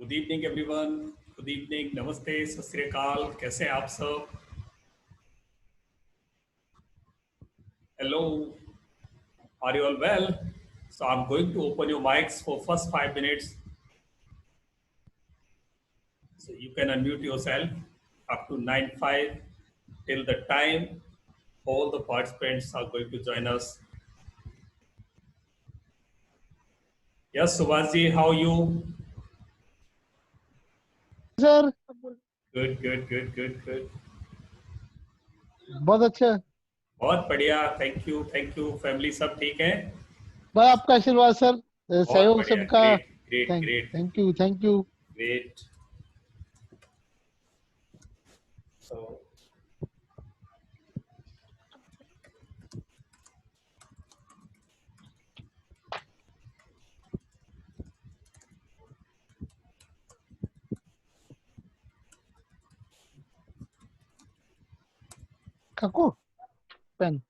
Good evening everyone. Good evening, नमस्ते, सत श्री अकाल। कैसे हैं आप सब? Hello, are you all well? So I'm going to open your mics for first 5 minutes. So you can unmute yourself up to 9:05 till the time all the participants are going to join us. Yes, Subhasji, how are you? Sir Good, good, good, good, good. बहुत अच्छा। बहुत बढ़िया, thank you. Family सब ठीक है? भाई आपका आशीर्वाद सर, बहुत सहयोग बढ़िया, सबका। Great great thank great thank you thank you. Great. So काको pen.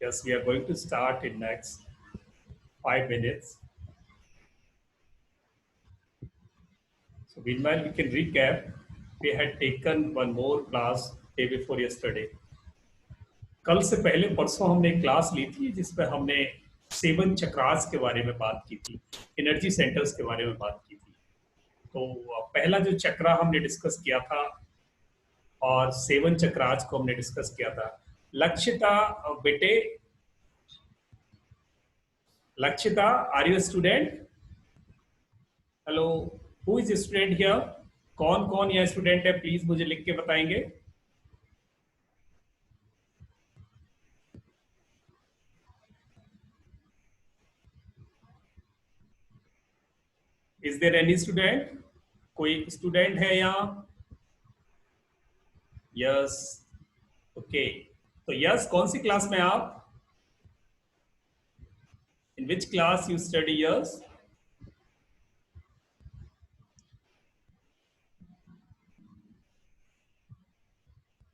yes, we are going to start in next 5 minutes. So meanwhile, we can recap. We had taken one more class day before yesterday. कल से पहले परसों हमने एक class ली थी जिसमें हमने 7 चक्रास के बारे में बात की थी, एनर्जी सेंटर्स के बारे में बात की थी। तो पहला जो चक्रा हमने डिस्कस किया था और 7 चक्रास को हमने डिस्कस किया था। लक्षिता बेटे, Lakshita, are you student? Hello, who is student here? कौन कौन यह स्टूडेंट है, प्लीज मुझे लिख के बताएंगे। Is there any student? कोई स्टूडेंट है यहाँ? Yes, okay. तो यस, कौन सी क्लास में आप? In which class you study yours?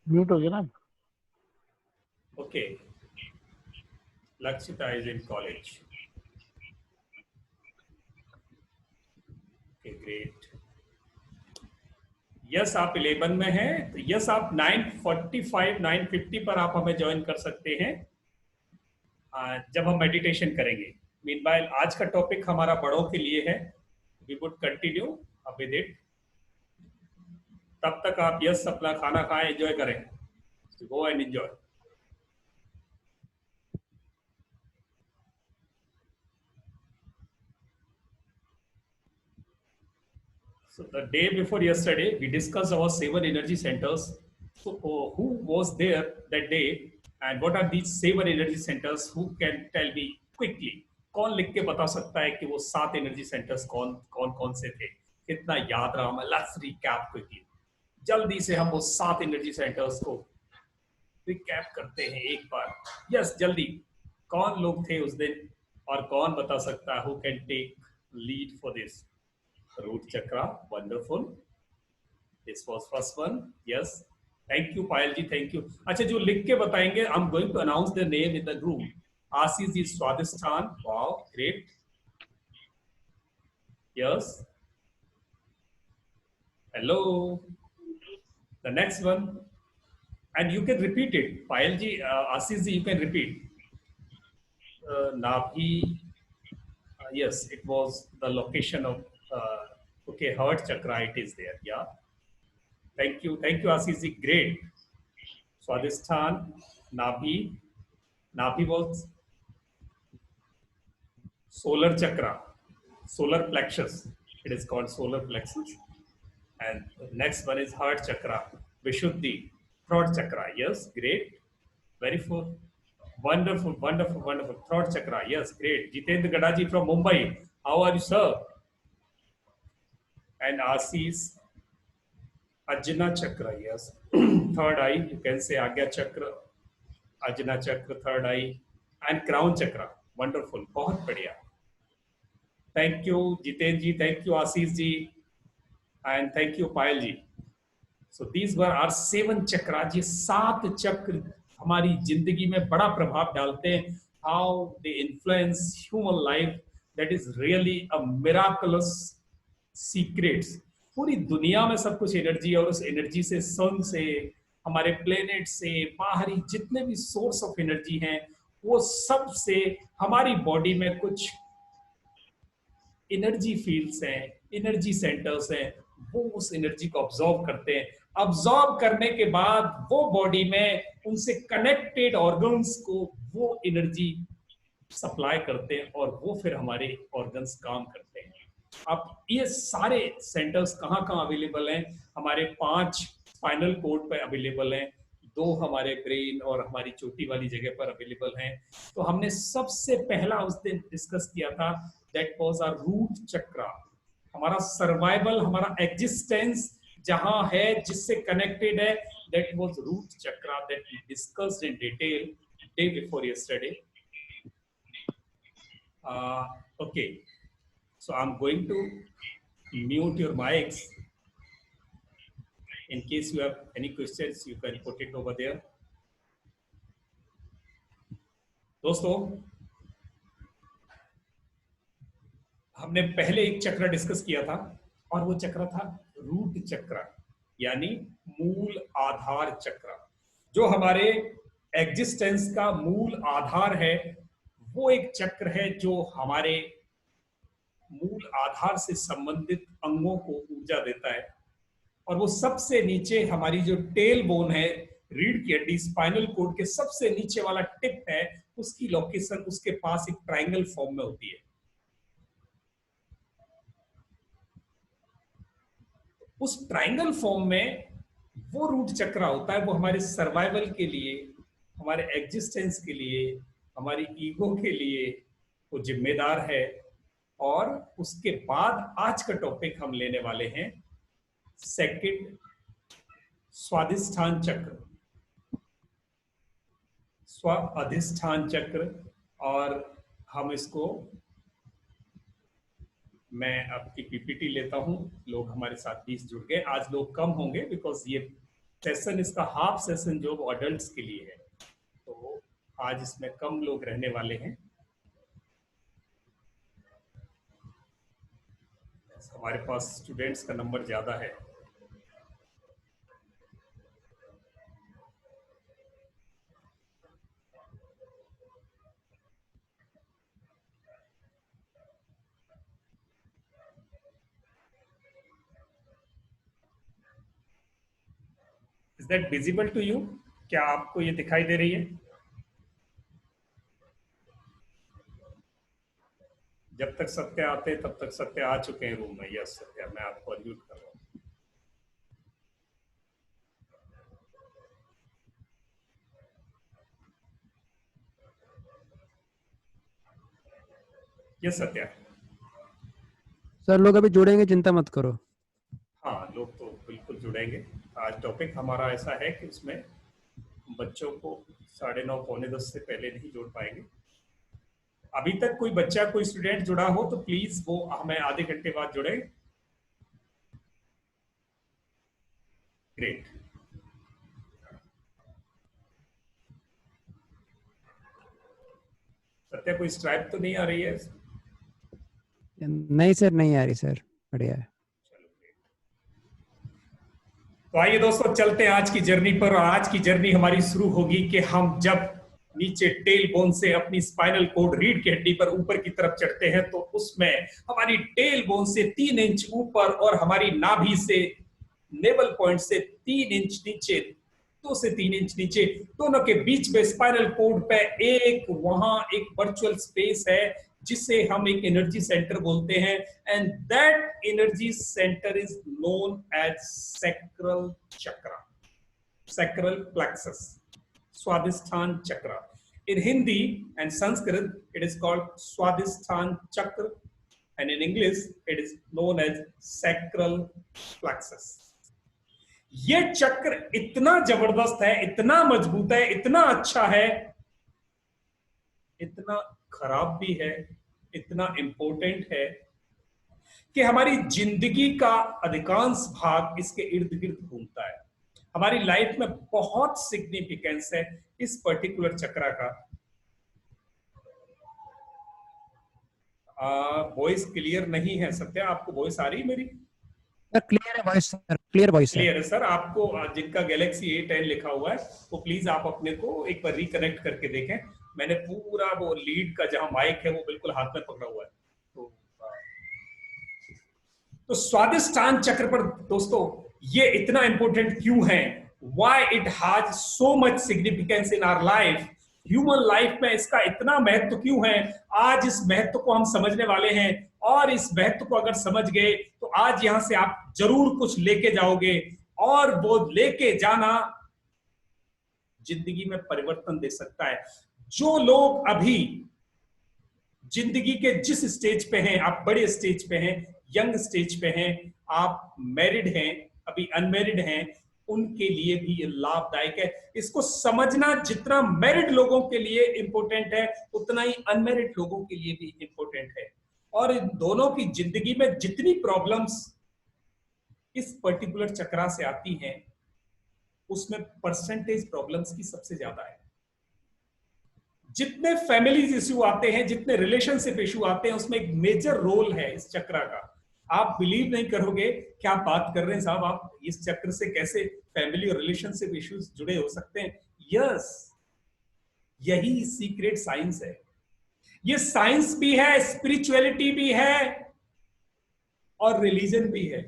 Mute हो गया ना. Okay. Lakshita is in college. Okay, great. Yes आप 11 में हैं, तो यस आप 9:45 9:50 पर आप हमें ज्वाइन कर सकते हैं जब हम मेडिटेशन करेंगे. मीनवाइल आज का टॉपिक हमारा बड़ों के लिए है. We would continue with it. तब तक आप यस अपना खाना खाएं, एंजॉय करें. Go and enjoy. So the day before yesterday, we discussed our 7 energy centers. So who was there that day, and what are these 7 energy centers? Who can tell me quickly? कौन लिख के बता सकता है कि वो 7 energy centres कौन कौन कौन से थे? कितना याद रहा? हमें लेट्स रिकैप क्विकली. जल्दी से हम वो 7 एनर्जी सेंटर्स को रिकैप करते हैं एक बार. यस जल्दी. कौन लोग थे उस दिन और कौन बता सकता है? Who can take lead for this? Root chakra, wonderful. This was first one. Yes. Thank you, Payal ji. Thank you. अच्छा जो लिख के बताएंगे, I'm going to announce their name in the room. Ashish ji, Swadhisthana. Wow, great. Yes. Hello. The next one, and you can repeat it. Payal ji, Ashish ji, you can repeat. Nabhi. Yes, it was the location of. Okay, heart chakra. It is there. Yeah. Thank you, Ashish ji. Great. Swadhisthana, Nabhi. Nabhi was solar chakra, solar plexus. It is called solar plexus. And next one is heart chakra, Vishuddhi, throat chakra. Yes, great. Very full. Wonderful, wonderful, wonderful. Throat chakra. Yes, great. Jitendra Gadaji from Mumbai. How are you, sir? And Ashish, Ajna chakra, yes. Third eye, you can say Agya chakra, Ajna chakra, third eye, and crown chakra. Wonderful, बहुत बढ़िया. Thank you, Jiten ji. Thank you, Ashish ji, and thank you, Payal ji. So these were our 7 chakras. ये 7 चक्र हमारी जिंदगी में बड़ा प्रभाव डालते हैं. How they influence human life. That is really a miraculous secrets. पूरी दुनिया में सब कुछ एनर्जी, और उस एनर्जी से सन से, हमारे प्लेनेट से, बाहरी जितने भी सोर्स ऑफ एनर्जी हैं, वो सब से हमारी बॉडी में कुछ एनर्जी फील्ड्स हैं, एनर्जी सेंटर्स हैं. वो उस एनर्जी को ऑब्जॉर्व करते हैं. ऑब्जॉर्व करने के बाद वो बॉडी में उनसे कनेक्टेड ऑर्गन्स को वो एनर्जी सप्लाई करते हैं, और वो फिर हमारे ऑर्गन्स काम करते हैं. अब ये सारे सेंटर्स कहाँ कहाँ अवेलेबल हैं? हमारे 5 स्पाइनल कोड पे अवेलेबल हैं, 2 हमारे ब्रेन और हमारी चोटी वाली जगह पर अवेलेबल हैं. तो हमने सबसे पहला उस दिन डिस्कस किया था, that was our root chakra. हमारा सर्वाइवल, हमारा एग्जिस्टेंस जहां है, जिससे कनेक्टेड है, that was root chakra, that we discussed in detail day before yesterday. Okay. So I'm going to mute your mics. In case you have any questions, you can put it over there. दोस्तों, हमने पहले एक चक्र discuss किया था, और वो चक्र था रूट चक्र, यानी मूल आधार चक्र. जो हमारे एग्जिस्टेंस का मूल आधार है, वो एक चक्र है जो हमारे मूल आधार से संबंधित अंगों को ऊर्जा देता है. और वो सबसे नीचे हमारी जो टेल बोन है, रीढ़ की हड्डी, स्पाइनल कोड के सबसे नीचे वाला टिप है, उसकी लोकेशन उसके पास एक ट्रायंगल फॉर्म में होती है. उस ट्रायंगल फॉर्म में वो रूट चक्र होता है. वो हमारे सर्वाइवल के लिए, हमारे एग्जिस्टेंस के लिए, हमारी ईगो के लिए वो जिम्मेदार है. और उसके बाद आज का टॉपिक हम लेने वाले हैं सेकंड, स्वाधिष्ठान चक्र, स्व अधिष्ठान चक्र. और हम इसको, मैं आपकी पीपीटी लेता हूं। लोग हमारे साथ 20 जुड़ गए। आज लोग कम होंगे बिकॉज ये सेशन, इसका हाफ सेशन जो अडल्ट्स के लिए है, तो आज इसमें कम लोग रहने वाले हैं। हमारे पास स्टूडेंट्स का नंबर ज्यादा है। Is that visible to you? क्या आपको ये दिखाई दे रही है? जब तक सत्य आते हैं तब तक सत्य आ चुके हैं रूम में। यस सत्य, मैं आपको अनम्यूट कर रहा हूँ। यस सत्य। सर लोग अभी जुड़ेंगे, चिंता मत करो। हाँ, लोग तो बिल्कुल जुड़ेंगे। आज टॉपिक हमारा ऐसा है कि उसमें बच्चों को 9:30 पौने 10 से पहले नहीं जोड़ पाएंगे। अभी तक कोई बच्चा, कोई स्टूडेंट जुड़ा हो तो प्लीज वो हमें आधे घंटे बाद जुड़े। ग्रेट। सत्या, कोई स्ट्राइप तो नहीं आ रही है? नहीं सर, नहीं आ रही सर, बढ़िया है। तो आइए दोस्तों, चलते हैं आज की जर्नी पर। और आज की जर्नी हमारी शुरू होगी कि हम जब नीचे टेल बोन से अपनी स्पाइनल कोड, रीढ़ की हड्डी पर ऊपर की तरफ चढ़ते हैं, तो उसमें हमारी टेल बोन से 3 इंच ऊपर और हमारी नाभि से, नेवल पॉइंट से 3 इंच नीचे, 2 से 3 इंच नीचे, दोनों के बीच में स्पाइनल कोड पे वहां एक वर्चुअल स्पेस है जिसे हम एक एनर्जी सेंटर बोलते हैं। And that energy centre is known as sacral chakra, sacral plexus, Swadhisthana chakra. In Hindi and Sanskrit, it is called Swadhisthana Chakra, and in English, it is known as sacral plexus. ये चक्र इतना जबरदस्त है, इतना मजबूत है, इतना अच्छा है, इतना खराब भी है, इतना इंपॉर्टेंट है कि हमारी जिंदगी का अधिकांश भाग इसके इर्द गिर्द घूमता है। हमारी लाइफ में बहुत सिग्निफिकेंस है इस पर्टिकुलर चक्र का। वॉइस क्लियर नहीं है सत्या, आपको वॉइस आ रही है मेरी? सर क्लियर है वॉइस, सर क्लियर वॉइस है। क्लियर है सर। आपको जिनका गैलेक्सी A10 लिखा हुआ है वो प्लीज आप अपने को एक बार रिकनेक्ट करके देखें। मैंने पूरा वो लीड का जहां माइक है वो बिल्कुल हाथ में पकड़ा हुआ है। तो स्वादिष्ठान चक्र पर दोस्तों ये इतना इंपॉर्टेंट क्यों है? Why it has so much significance in our life? Human life में इसका इतना महत्व क्यों है? आज इस महत्व को हम समझने वाले हैं, और इस महत्व को अगर समझ गए तो आज यहां से आप जरूर कुछ लेके जाओगे, और वो लेके जाना जिंदगी में परिवर्तन दे सकता है। जो लोग अभी जिंदगी के जिस स्टेज पे हैं, आप बड़े स्टेज पे हैं, यंग स्टेज पे हैं, आप मैरिड हैं, अभी अनमैरिड हैं, उनके लिए भी ये लाभदायक है। इसको समझना जितना मैरिड लोगों के लिए इंपॉर्टेंट है उतना ही अनमैरिड लोगों के लिए भी इंपॉर्टेंट है। और इन दोनों की जिंदगी में जितनी प्रॉब्लम्स इस पर्टिकुलर चक्रा से आती हैं उसमें परसेंटेज प्रॉब्लम्स की सबसे ज्यादा है। जितने फैमिली इश्यू आते हैं, जितने रिलेशनशिप इश्यू आते हैं, उसमें एक मेजर रोल है इस चक्र का। आप बिलीव नहीं करोगे क्या बात कर रहे हैं साहब, आप इस चक्र से कैसे फैमिली और रिलेशनशिप इश्यूज जुड़े हो सकते हैं? यस, यही सीक्रेट साइंस है। ये साइंस भी है, स्पिरिचुअलिटी भी है और रिलीजन भी है।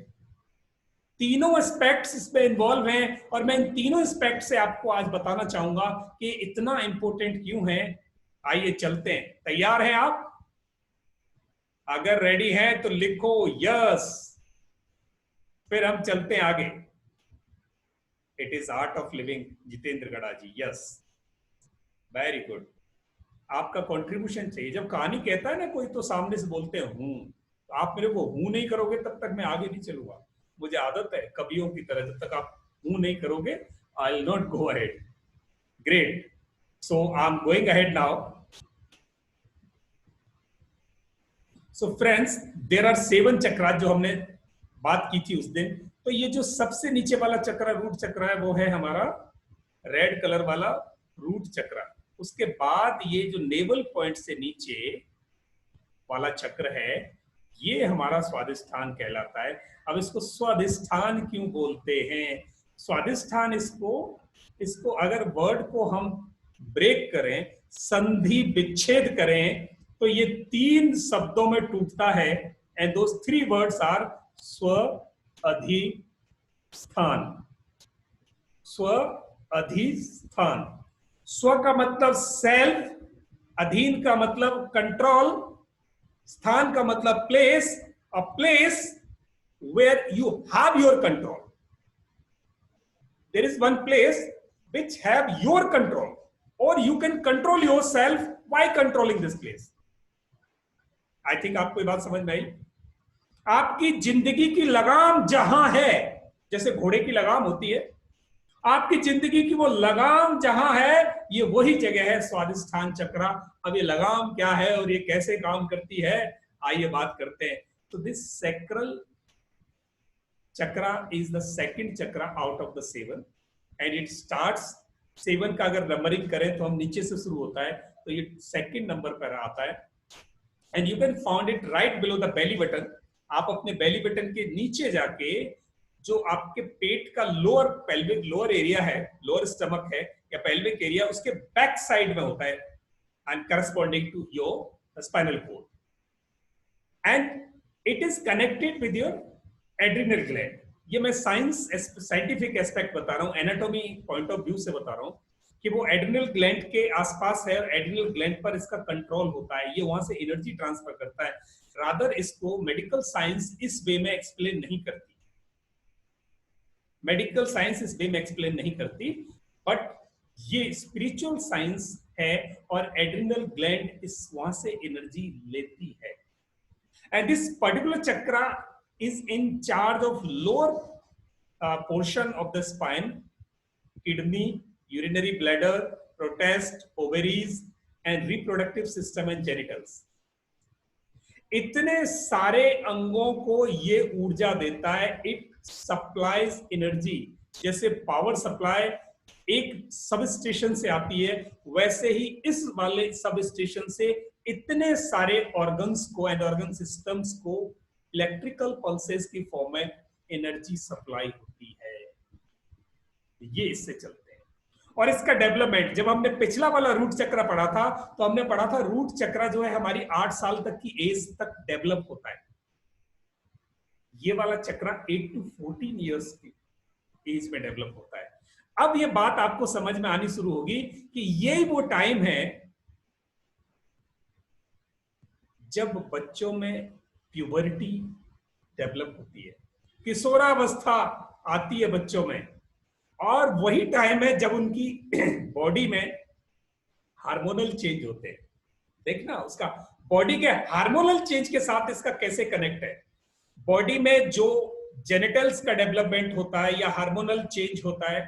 तीनों एस्पेक्ट्स इसमें इन्वॉल्व हैं, और मैं इन तीनों एस्पेक्ट से आपको आज बताना चाहूंगा कि इतना इंपॉर्टेंट क्यों है। आइए चलते हैं। तैयार हैं आप? अगर रेडी हैं तो लिखो यस, फिर हम चलते हैं आगे। It is art of living, Jitendra Gada ji. Yes, very good. आपका कंट्रीब्यूशन चाहिए। जब कहानी कहता है ना कोई तो सामने से बोलते हैं हूं, तो आप मेरे को हूं नहीं करोगे तब तक मैं आगे नहीं चलूंगा। मुझे आदत है कवियों की तरह, जब तक आप हूं नहीं करोगे I will not go ahead. Great, so I am going ahead now. So friends, there are 7 chakra जो हमने बात की थी उस दिन। तो ये जो सबसे नीचे वाला चक्र रूट चक्र है वो है हमारा रेड कलर वाला रूट चक्र। उसके बाद ये जो नेवल पॉइंट से नीचे वाला चक्र है ये हमारा स्वादिष्ठान कहलाता है। अब इसको स्वादिष्ठान क्यों बोलते हैं? स्वादिष्ठान इसको अगर वर्ड को हम ब्रेक करें, संधि विच्छेद करें, तो ये 3 शब्दों में टूटता है। एंड दोस 3 वर्ड्स आर स्व, अधिष्ठान। स्व, अधिष्ठान। स्व का मतलब सेल्फ, अधीन का मतलब कंट्रोल, स्थान का मतलब place, a place where you have your control. There is one place which have your control, or you can control yourself by controlling this place. I think आपको ये बात समझ में आई? आपकी जिंदगी की लगाम जहां है, जैसे घोड़े की लगाम होती है, आपकी जिंदगी की वो लगाम जहां है, ये वही जगह है स्वादिष्ठान चक्र। अब ये लगाम क्या है और ये कैसे काम करती है, आइए बात करते हैं। तो this sacral chakra is the second chakra out of the 7 and it starts 7 का अगर नंबरिंग करें तो हम नीचे से शुरू होता है, तो ये सेकंड नंबर पर आता है। And you can found it right below the belly button. आप अपने बेली बटन के नीचे जाके जो आपके पेट का लोअर पेल्विक लोअर एरिया है, लोअर स्टमक है या पेल्विक एरिया, उसके बैक साइड में होता है and corresponding to your spinal cord and it is connected with your adrenal gland. ये मैं साइंटिफिक एस्पेक्ट बता रहा हूँ, एनाटॉमी पॉइंट ऑफ व्यू से बता रहा हूँ कि वो एड्रिनल ग्लैंड के आसपास है और एड्रिनल ग्लैंड पर इसका कंट्रोल होता है, ये वहां से एनर्जी ट्रांसफर करता है। रादर इसको मेडिकल साइंस इस वे में एक्सप्लेन नहीं करती, मेडिकल साइंस इस वे में एक्सप्लेन नहीं करती, बट ये स्पिरिचुअल साइंस है और एड्रिनल ग्लैंड इस वहां से एनर्जी लेती है। And this particular chakra is in charge of lower portion of the spine, kidney, urinary bladder, protest, ovaries and reproductive system and genitals. इतने सारे अंगों को ये ऊर्जा देता है। It supplies energy. जैसे पावर सप्लाई एक सब स्टेशन से आती है, वैसे ही इस वाले सब स्टेशन से इतने सारे ऑर्गन्स को एंड ऑर्गन सिस्टम्स को इलेक्ट्रिकल पल्सेस की फॉर्म में एनर्जी सप्लाई होती है। ये इससे चलते हैं। और इसका डेवलपमेंट, जब हमने पिछला वाला रूट चक्र पढ़ा था तो हमने पढ़ा था रूट चक्र जो है हमारी 8 साल तक की एज तक डेवलप होता है। ये वाला चक्र 8 to 14 इयर्स की एज में डेवलप होता है। अब ये बात आपको समझ में आनी शुरू होगी कि यही वो टाइम है जब बच्चों में प्यूबर्टी डेवलप होती है, किशोरावस्था आती है बच्चों में, और वही टाइम है जब उनकी बॉडी में हार्मोनल चेंज होते हैं। देखना उसका बॉडी के हार्मोनल चेंज के साथ इसका कैसे कनेक्ट है। बॉडी में जो जेनिटल्स का डेवलपमेंट होता है या हार्मोनल चेंज होता है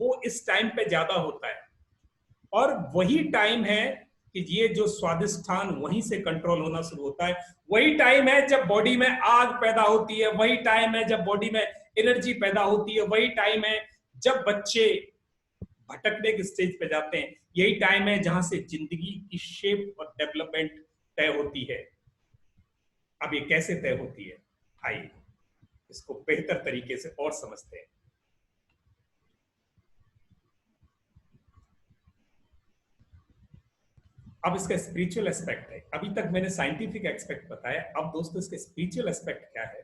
वो इस टाइम पे ज्यादा होता है, और वही टाइम है कि ये जो स्वादिष्ठान वहीं से कंट्रोल होना शुरू होता है। वही टाइम है जब बॉडी में आग पैदा होती है, वही टाइम है जब बॉडी में एनर्जी पैदा होती है, वही टाइम है जब बच्चे भटकने के स्टेज पे जाते हैं, यही टाइम है जहां से जिंदगी की शेप और डेवलपमेंट तय होती है। अब ये कैसे तय होती है, आइए इसको बेहतर तरीके से और समझते हैं। अब इसका स्पिरिचुअल एस्पेक्ट है। अभी तक मैंने साइंटिफिक एस्पेक्ट बताया, अब दोस्तों इसका स्पिरिचुअल एस्पेक्ट क्या है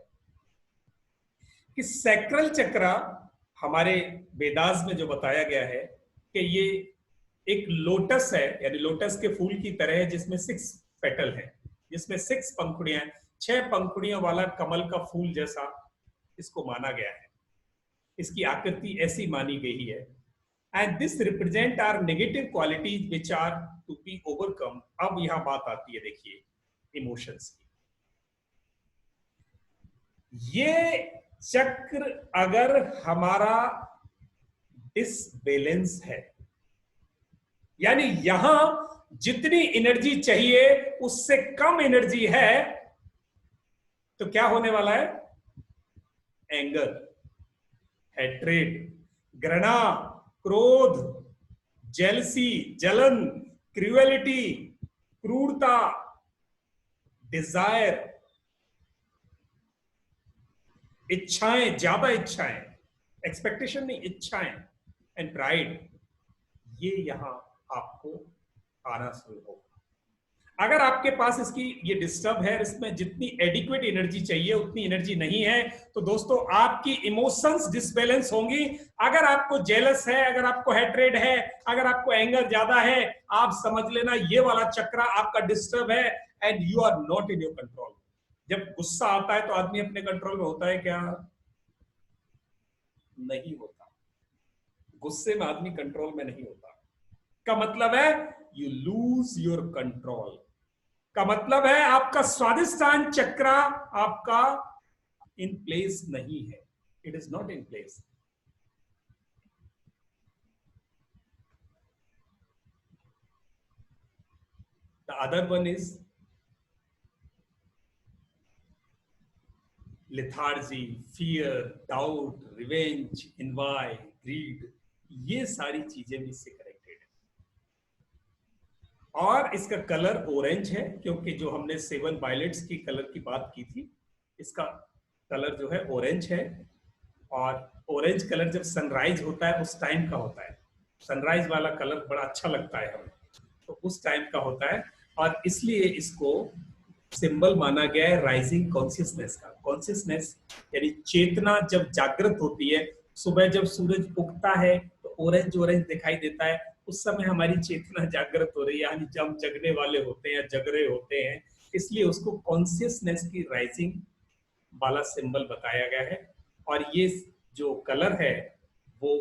कि सैक्रल चक्र हमारे वेदास में जो बताया गया है कि ये एक लोटस है, यानी लोटस के फूल की तरह है जिसमें 6 पेटल है, जिसमें 6 पंखुड़ियां, 6 पंखुड़ियों वाला कमल का फूल जैसा इसको माना गया है। इसकी आकृति ऐसी मानी गई है। And this represent are negative qualities which are to be overcome. अब यहां बात आती है, देखिए, इमोशंस की। ये चक्र अगर हमारा डिसबैलेंस है, यानी यहां जितनी एनर्जी चाहिए उससे कम एनर्जी है, तो क्या होने वाला है? एंगर, हैट्रेड, घृणा, क्रोध, जेलसी, जलन, क्रूएलिटी, क्रूरता, डिजायर, इच्छाएं, ज्यादा इच्छाएं, एक्सपेक्टेशन नहीं, इच्छाएं, एंड प्राइड, ये यहां आपको आना शुरू होगा। अगर आपके पास इसकी ये डिस्टर्ब है, इसमें जितनी एडिक्वेट एनर्जी चाहिए उतनी एनर्जी नहीं है, तो दोस्तों आपकी इमोशंस डिसबैलेंस होंगी। अगर आपको जेलस है, अगर आपको हैट्रेड है, अगर आपको एंगर ज्यादा है, आप समझ लेना ये वाला चक्र आपका डिस्टर्ब है and you are not in your control. जब गुस्सा आता है तो आदमी अपने कंट्रोल में होता है क्या? नहीं होता। गुस्से में आदमी कंट्रोल में नहीं होता। का मतलब है यू लूज योर कंट्रोल। का मतलब है आपका स्वादिष्टान चक्र आपका इन प्लेस नहीं है। It is not in place. The other one is lethargy, fear, doubt, revenge, envy, greed, ये सारी चीजें भी इससे कनेक्टेड है। और इसका कलर ऑरेंज है, क्योंकि जो हमने 7 वायलेट्स की कलर की बात की थी, इसका कलर जो है ऑरेंज है। और ऑरेंज कलर जब सनराइज होता है उस टाइम का होता है। सनराइज वाला कलर बड़ा अच्छा लगता है हमें, तो उस टाइम का होता है। और इसलिए इसको सिंबल माना गया है राइजिंग कॉन्शियसनेस का। कॉन्शियसनेस यानी चेतना जब जागृत होती है, सुबह जब सूरज उगता है तो ऑरेंज ऑरेंज दिखाई देता है, उस समय हमारी चेतना जागृत हो रही है, यानी जब हम जगने वाले होते हैं, जग रहे होते हैं, इसलिए उसको कॉन्शियसनेस की राइजिंग वाला सिंबल बताया गया है। और ये जो कलर है वो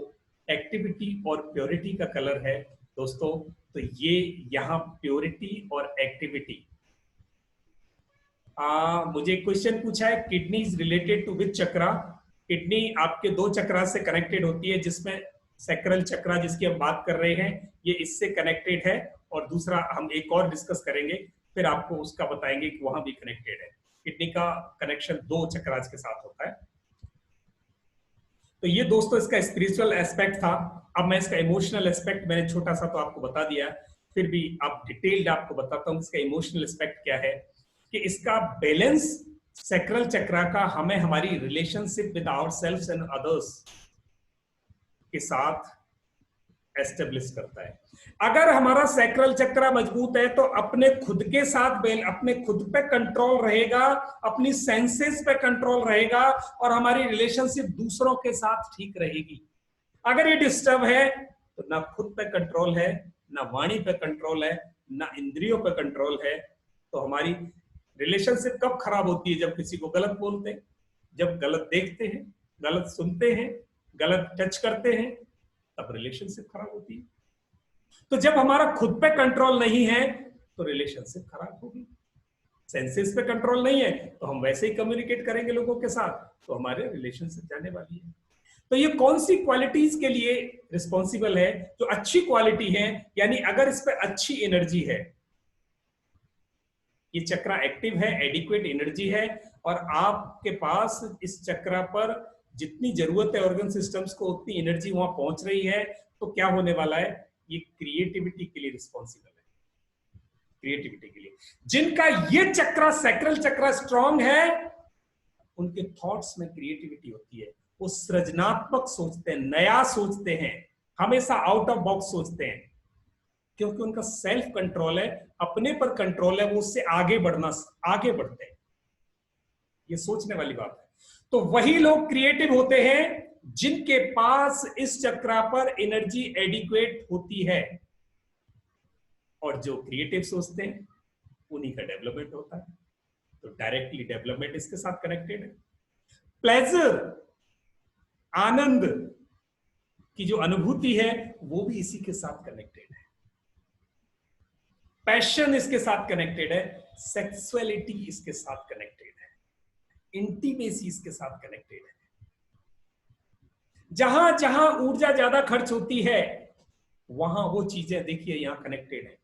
एक्टिविटी और प्योरिटी का कलर है दोस्तों। तो ये यहाँ प्योरिटी और एक्टिविटी। मुझे क्वेश्चन पूछा है, kidney is related to which chakra? Kidney आपके 2 चक्रा से कनेक्टेड होती है, जिसमें सैक्रल चक्रा जिसकी हम बात कर रहे हैं ये इससे कनेक्टेड है, और दूसरा हम एक और डिस्कस करेंगे, फिर आपको उसका बताएंगे कि वहां भी कनेक्टेड है। किडनी का कनेक्शन 2 चक्रास के साथ होता है। तो ये दोस्तों इसका स्पिरिचुअल एस्पेक्ट था। अब मैं इसका इमोशनल एस्पेक्ट मैंने छोटा सा तो आपको बता दिया, फिर भी अब डिटेल्ड आपको बताता हूँ इसका इमोशनल एस्पेक्ट क्या है। कि इसका बैलेंस सैक्रल चक्र का हमें हमारी relationship with ourselves and others के साथ एस्टेब्लिश करता है। अगर हमारा सैक्रल चक्र मजबूत है तो अपने खुद के साथ अपने खुद पे कंट्रोल रहेगा, अपनी सेंसेस पे कंट्रोल रहेगा, और हमारी रिलेशनशिप दूसरों के साथ ठीक रहेगी। अगर ये डिस्टर्ब है तो ना खुद पे कंट्रोल है, ना वाणी पे कंट्रोल है, ना इंद्रियों पे कंट्रोल है। तो हमारी रिलेशनशिप कब खराब होती है? जब किसी को गलत बोलते हैं, जब गलत देखते हैं, गलत सुनते हैं, गलत टच करते हैं, तब रिलेशनशिप खराब होती है। तो जब हमारा खुद पे कंट्रोल नहीं है तो रिलेशनशिप खराब होगी। सेंसेस पे कंट्रोल नहीं है तो हम वैसे ही कम्युनिकेट करेंगे लोगों के साथ, तो हमारे रिलेशनशिप जाने वाली है। तो ये कौन सी क्वालिटीज के लिए रिस्पॉन्सिबल है? जो अच्छी क्वालिटी है, यानी अगर इस पे अच्छी एनर्जी है, ये चक्र एक्टिव है, एडिक्वेट एनर्जी है, और आपके पास इस चक्र पर जितनी जरूरत है ऑर्गन सिस्टम्स को उतनी एनर्जी वहां पहुंच रही है, तो क्या होने वाला है? ये क्रिएटिविटी के लिए रिस्पॉन्सिबल है। क्रिएटिविटी के लिए जिनका ये चक्र सैक्रल चक्र स्ट्रांग है, उनके थॉट्स में क्रिएटिविटी होती है। वो सृजनात्मक सोचते हैं, नया सोचते हैं, हमेशा आउट ऑफ बॉक्स सोचते हैं, क्योंकि उनका सेल्फ कंट्रोल है, अपने पर कंट्रोल है, वो उससे आगे बढ़ते हैं। ये सोचने वाली बात है। तो वही लोग क्रिएटिव होते हैं जिनके पास इस चक्र पर एनर्जी एडिक्वेट होती है, और जो क्रिएटिव सोचते हैं उन्हीं का डेवलपमेंट होता है। तो डायरेक्टली डेवलपमेंट इसके साथ कनेक्टेड है। प्लेजर, आनंद की जो अनुभूति है वो भी इसी के साथ कनेक्टेड है। पैशन इसके साथ कनेक्टेड है, सेक्सुअलिटी इसके साथ कनेक्टेड है, इंटीमेसी इसके साथ कनेक्टेड है। जहां जहां ऊर्जा ज्यादा खर्च होती है वहां वो चीजें देखिए यहां कनेक्टेड है।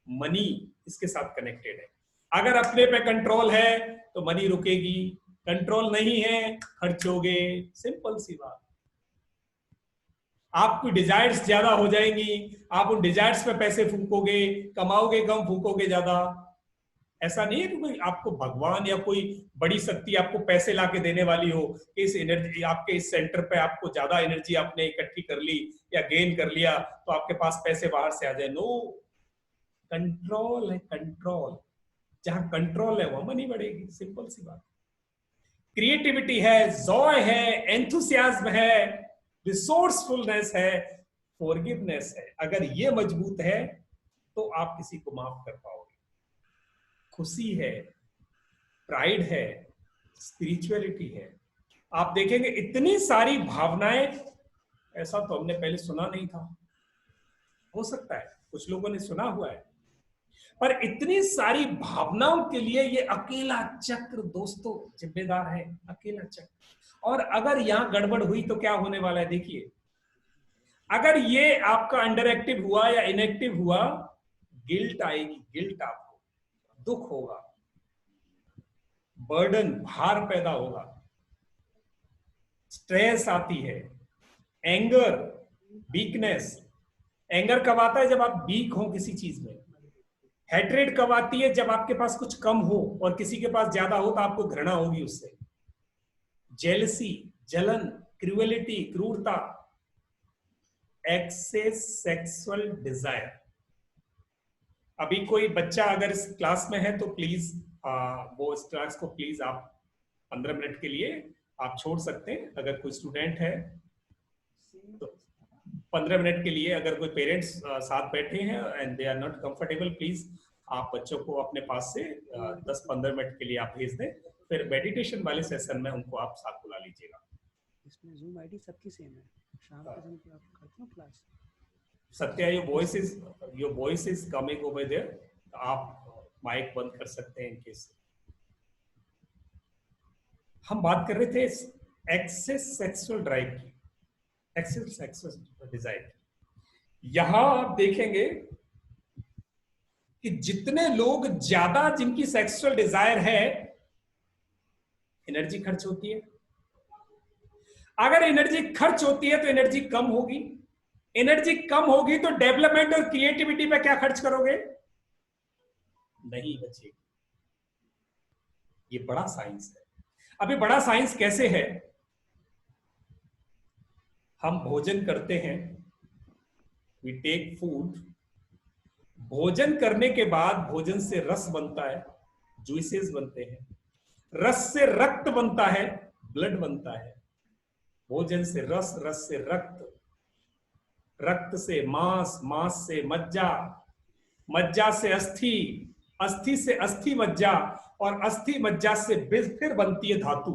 मनी इसके साथ कनेक्टेड है, अगर अपने पे कंट्रोल है तो मनी रुकेगी, कंट्रोल नहीं है खर्चोगे। सिंपल सी बात। आपकी डिजायर्स ज्यादा हो जाएंगी, आप उन डिजायर्स पे पैसे फूकोगे, कमाओगे कम फूकोगे ज्यादा। ऐसा नहीं है कि कोई आपको भगवान या कोई बड़ी शक्ति आपको पैसे लाके देने वाली हो कि इस एनर्जी आपके इस सेंटर पे आपको ज्यादा एनर्जी आपने इकट्ठी कर ली या गेन कर लिया तो आपके पास पैसे बाहर से आ जाए। नो, कंट्रोल है, कंट्रोल। जहां कंट्रोल है वहां मनी बढ़ेगी। सिंपल सी बात। क्रिएटिविटी है, जॉय है, एंथुसियाज्म है, रिसोर्सफुलनेस है, फॉरगिवनेस है। अगर ये मजबूत है तो आप किसी को माफ कर पाओगे। खुशी है, प्राइड है, स्पिरिचुअलिटी है। आप देखेंगे इतनी सारी भावनाएं, ऐसा तो हमने पहले सुना नहीं था। हो सकता है कुछ लोगों ने सुना हुआ है, पर इतनी सारी भावनाओं के लिए ये अकेला चक्र दोस्तों जिम्मेदार है। अकेला चक्र। और अगर यहां गड़बड़ हुई तो क्या होने वाला है देखिए। अगर ये आपका अंडर एक्टिव हुआ या इनएक्टिव हुआ, गिल्ट आएगी, गिल्ट आपको, दुख होगा, बर्डन, भार पैदा होगा, स्ट्रेस आती है, एंगर, वीकनेस। एंगर कब आता है? जब आप वीक हो किसी चीज में। हेट्रेड कब आती है? जब आपके पास कुछ कम हो और किसी के पास ज्यादा हो तो आपको घृणा होगी उससे। जेलसी, जलन, क्रूएलिटी, क्रूरता, एक्सेस सेक्सुअल डिजायर। अभी कोई बच्चा अगर इस क्लास में है तो प्लीज वो इस क्लास को प्लीज आप 15 मिनट के लिए आप छोड़ सकते हैं। अगर कोई स्टूडेंट है तो 15 मिनट के लिए, अगर कोई पेरेंट्स साथ बैठे हैं and they are not comfortable, please आप बच्चों को अपने पास से 10-15 मिनट के लिए आप भेज दें। फिर मेडिटेशन वाले सेशन में उनको आप साथ बुला लीजिएगा। इसमें जूम आईडी सबकी सेम है। शाम के दिन पे आप करते हो class? Satya, your voice is coming over there. आप माइक बंद कर सकते हैं इनकेस। हम बात कर रहे थे एक्सेस सेक्सुअल ड्राइव की, एक्सेस सेक्सुअल डिजायर। यहां आप देखेंगे कि जितने लोग ज्यादा, जिनकी सेक्सुअल डिजायर है, एनर्जी खर्च होती है। अगर एनर्जी खर्च होती है तो एनर्जी कम होगी। एनर्जी कम होगी तो डेवलपमेंट और क्रिएटिविटी पे क्या खर्च करोगे? नहीं बचेगी। ये बड़ा साइंस है। अभी बड़ा साइंस कैसे है? हम भोजन करते हैं, वी टेक फूड। भोजन करने के बाद भोजन से रस बनता है, जूसेस बनते हैं। रस से रक्त बनता है, ब्लड बनता है। भोजन से रस, रस से रक्त, रक्त से मांस, मांस से मज्जा, मज्जा से अस्थि, अस्थि से अस्थि मज्जा, और अस्थि मज्जा से फिर बनती है धातु,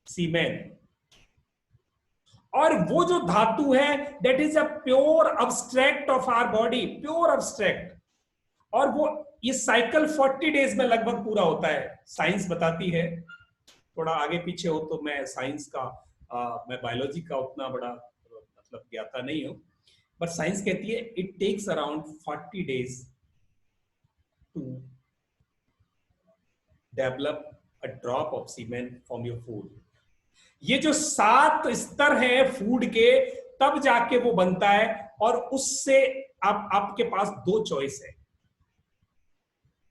सीमेन। और वो जो धातु है that is a pure abstract of our body, pure abstract. और वो ये साइकिल 40 डेज में लगभग पूरा होता है, साइंस बताती है। थोड़ा आगे पीछे हो तो मैं साइंस का मैं बायोलॉजी का उतना बड़ा मतलब ज्ञाता नहीं हूं, बट साइंस कहती है it takes around 40 days to develop a drop of semen from your food. ये जो 7 स्तर है फूड के, तब जाके वो बनता है। और उससे आपके पास 2 चॉइस है।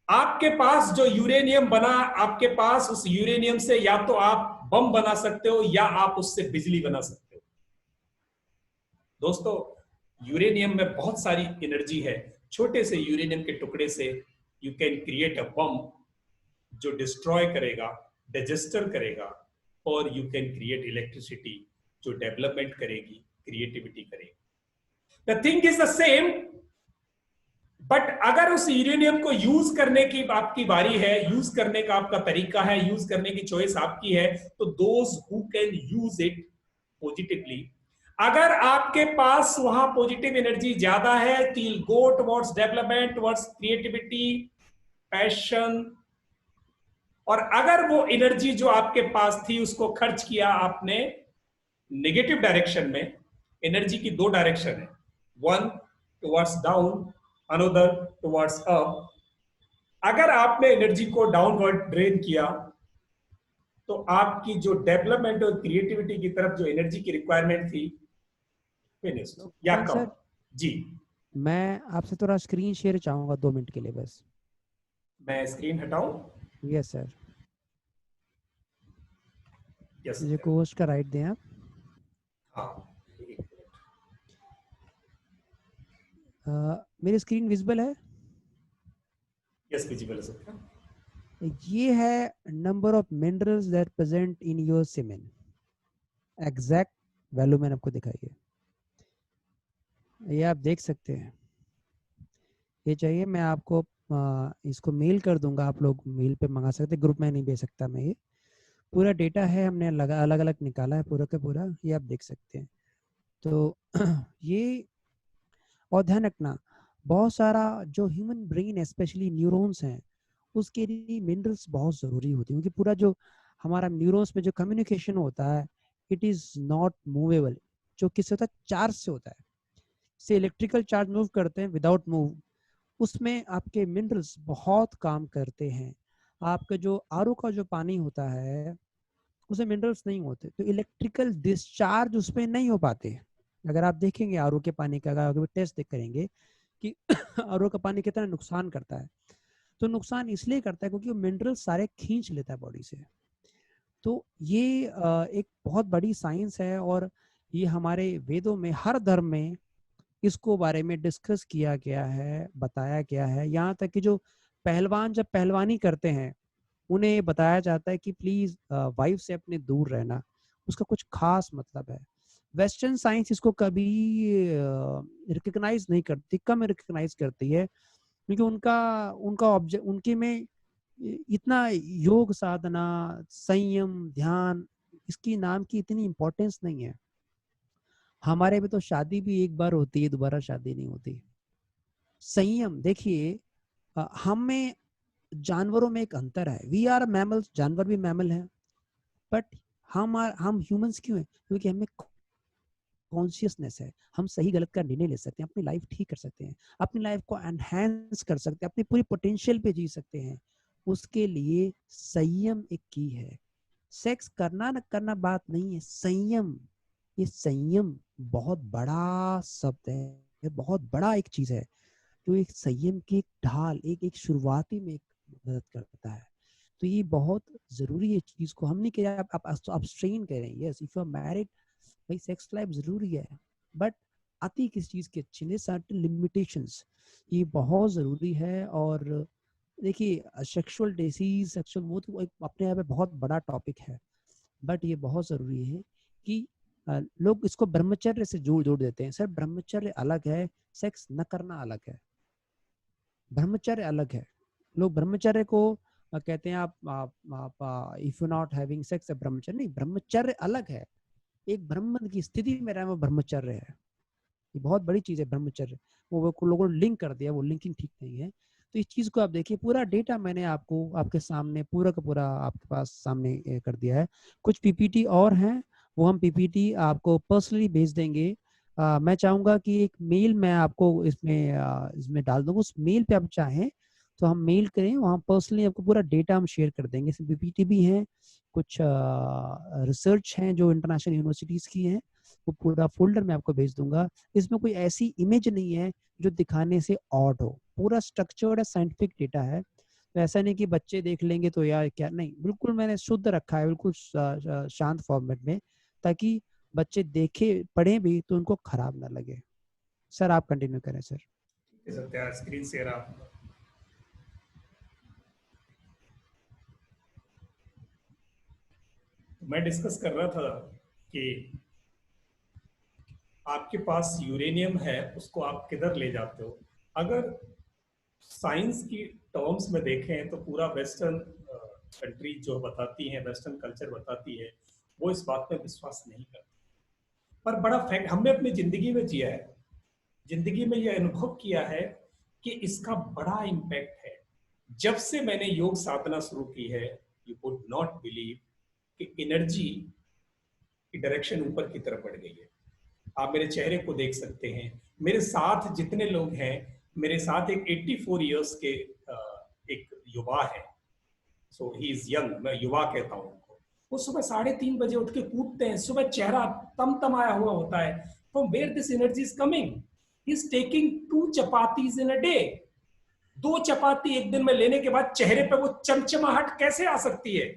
आपके पास जो यूरेनियम बना, आपके पास उस यूरेनियम से या तो आप बम बना सकते हो या आप उससे बिजली बना सकते हो। दोस्तों, यूरेनियम में बहुत सारी एनर्जी है। छोटे से यूरेनियम के टुकड़े से यू कैन क्रिएट अ बम जो डिस्ट्रॉय करेगा, डिजेस्टर करेगा, और यू कैन क्रिएट इलेक्ट्रिसिटी जो डेवलपमेंट करेगी, क्रिएटिविटी करेगी। The thing is the same, but अगर उस यूरेनियम को यूज करने की आपकी बारी है, यूज करने का आपका तरीका है, यूज करने की चॉइस आपकी है, तो those who can use it positively, अगर आपके पास वहां पॉजिटिव एनर्जी ज्यादा है, तो you'll go towards development, towards creativity, passion. और अगर वो एनर्जी जो आपके पास थी उसको खर्च किया आपने नेगेटिव डायरेक्शन में, एनर्जी की 2 डायरेक्शन है, one towards down, another towards up, अगर आपने एनर्जी को डाउनवर्ड ड्रेन किया तो आपकी जो डेवलपमेंट और क्रिएटिविटी की तरफ जो एनर्जी की रिक्वायरमेंट थी फिनिश्ड या कौन कम। सर, जी, मैं आपसे थोड़ा स्क्रीन शेयर चाहूंगा 2 मिनट के लिए बस। मैं स्क्रीन हटाऊं? यस सर, यस मुझे कोस्ट का राइट दें आप। हाँ, मेरी स्क्रीन विजिबल है? यस विजिबल है सर। ये है number of minerals that present in your semen, exact value मैंने आपको दिखाई है, ये आप देख सकते हैं। ये चाहिए मैं आपको इसको मेल कर दूंगा, आप लोग मेल पे मंगा सकते हैं, ग्रुप में नहीं भेज सकता मैं। ये पूरा डेटा है, हमने अलग अलग निकाला है पूरा का पूरा, ये आप देख सकते हैं। तो ये, और ध्यान रखना बहुत सारा जो ह्यूमन ब्रेन स्पेशली न्यूरॉन्स हैं उसके लिए मिनरल्स बहुत ज़रूरी होती है, क्योंकि पूरा जो हमारा न्यूरॉन्स में जो कम्युनिकेशन होता है इट इज़ नॉट मूवेबल। जो किससे होता है? चार्ज से होता है। से इलेक्ट्रिकल चार्ज मूव करते हैं विदाउट मूव, उसमें आपके मिनरल्स बहुत काम करते हैं। आपका जो आरओ का जो पानी होता है उसमें मिनरल्स नहीं होते, तो इलेक्ट्रिकल डिस्चार्ज उसमें नहीं हो पाते। अगर आप देखेंगे आरओ के पानी का, अगर टेस्ट देख करेंगे कि आरओ का पानी कितना नुकसान करता है, तो नुकसान इसलिए करता है क्योंकि वो मिनरल सारे खींच लेता है बॉडी से। तो ये एक बहुत बड़ी साइंस है, और ये हमारे वेदों में हर धर्म में इसको बारे में डिस्कस किया गया है, बताया गया है। यहाँ तक कि जो पहलवान जब पहलवानी करते हैं उन्हें ये बताया जाता है कि प्लीज वाइफ से अपने दूर रहना, उसका कुछ खास मतलब है। वेस्टर्न साइंस इसको कभी रिकग्नाइज नहीं करती, कम रिकग्नाइज करती है, क्योंकि उनका उनका ऑब्जेक्ट उनके में इतना योग साधना, संयम, ध्यान, इसकी नाम की इतनी इम्पोर्टेंस नहीं है। हमारे में तो शादी भी एक बार होती है, दोबारा शादी नहीं होती। संयम देखिए, हम में जानवरों में एक अंतर है, वी आर मैमल्स, जानवर भी मैमल हैं, बट हम ह्यूमंस क्यों हैं? क्योंकि हमें कॉन्शियसनेस है, हम सही गलत का निर्णय ले सकते हैं, अपनी लाइफ ठीक कर सकते हैं, अपनी लाइफ को एनहांस कर सकते हैं, अपनी पूरी पोटेंशियल पे जी सकते हैं। उसके लिए संयम एक की है। सेक्स करना न करना बात नहीं है, संयम, ये संयम बहुत बड़ा शब्द है, ये बहुत बड़ा एक चीज है जो एक संयम की एक ढाल, एक एक शुरुआती में एक मदद करता है। तो ये बहुत जरूरी है चीज को, हम नहीं कह रहे आप स्ट्रेन कह रहे हैं, yes if you are married भाई सेक्स लाइफ जरूरी है, बट आती किस चीज की अच्छी नहीं, सर्टेन लिमिटेशंस, ये बहुत जरूरी है। और देखिए सेक्सुअल डिसीज, सेक्सुअल, वो तो एक अपने आप में बहुत बड़ा टॉपिक है, बट ये बहुत जरूरी है कि लोग इसको ब्रह्मचर्य से जोड़ जोड़ देते हैं। सर ब्रह्मचर्य अलग है, सेक्स न करना अलग है। ब्रह्मचर्य अलग है, लोग ब्रह्मचर्य को कहते हैं आप if you not having sex ब्रह्मचर्य नहीं, ब्रह्मचर्य अलग है। एक ब्रह्म की स्थिति में रहना वो ब्रह्मचर्य है, ये बहुत बड़ी चीज है ब्रह्मचर्य। वो लोगों ने लिंक कर दिया, वो लिंकिंग ठीक नहीं है। तो इस चीज को आप देखिए, पूरा डेटा मैंने आपको आपके सामने पूरा का पूरा आपके पास सामने कर दिया है। कुछ पीपीटी और हैं, वो हम पीपीटी आपको पर्सनली भेज देंगे। मैं चाहूंगा कि एक मेल मैं आपको इसमें डाल दूंगा, उस मेल पे आप चाहें तो हम मेल करें, वहाँ पर्सनली आपको पूरा डेटा हम शेयर कर देंगे। इसमें पीपीटी भी हैं, कुछ रिसर्च हैं जो इंटरनेशनल यूनिवर्सिटीज की हैं, वो पूरा फोल्डर मैं आपको भेज दूंगा। इसमें कोई ऐसी इमेज नहीं है जो दिखाने से ऑड हो, पूरा स्ट्रक्चर्ड है, साइंटिफिक डेटा है। तो ऐसा नहीं कि बच्चे देख लेंगे तो यार क्या, नहीं, बिल्कुल मैंने शुद्ध रखा है, बिल्कुल शांत फॉर्मेट में, ताकि बच्चे देखे पढ़े भी तो उनको खराब ना लगे। सर आप कंटिन्यू करें सर। स्क्रीन शेयर आप। मैं डिस्कस कर रहा था कि आपके पास यूरेनियम है, उसको आप किधर ले जाते हो। अगर साइंस की टर्म्स में देखें तो पूरा वेस्टर्न कंट्री जो बताती है, वेस्टर्न कल्चर बताती है, वो इस बात में विश्वास नहीं करती। पर बड़ा फैक्ट हमने अपनी जिंदगी में जिया है, जिंदगी में यह अनुभव किया है कि इसका बड़ा इम्पैक्ट है। जब से मैंने योग साधना शुरू की है, यू वुड नॉट बिलीव कि एनर्जी की डायरेक्शन ऊपर की तरफ बढ़ गई है। आप मेरे चेहरे को देख सकते हैं, मेरे साथ जितने लोग हैं, मेरे साथ एक 84 इयर्स के एक युवा है, सो ही इज यंग, मैं युवा कहता हूँ उनको, वो सुबह 3:30 बजे उठ के कूदते हैं, सुबह चेहरा तमतमाया हुआ होता है। From where this energy is coming? He is taking 2 chapatis in a day. 2 चपाती एक दिन में लेने के बाद चेहरे पे वो चमचमाहट कैसे आ सकती है?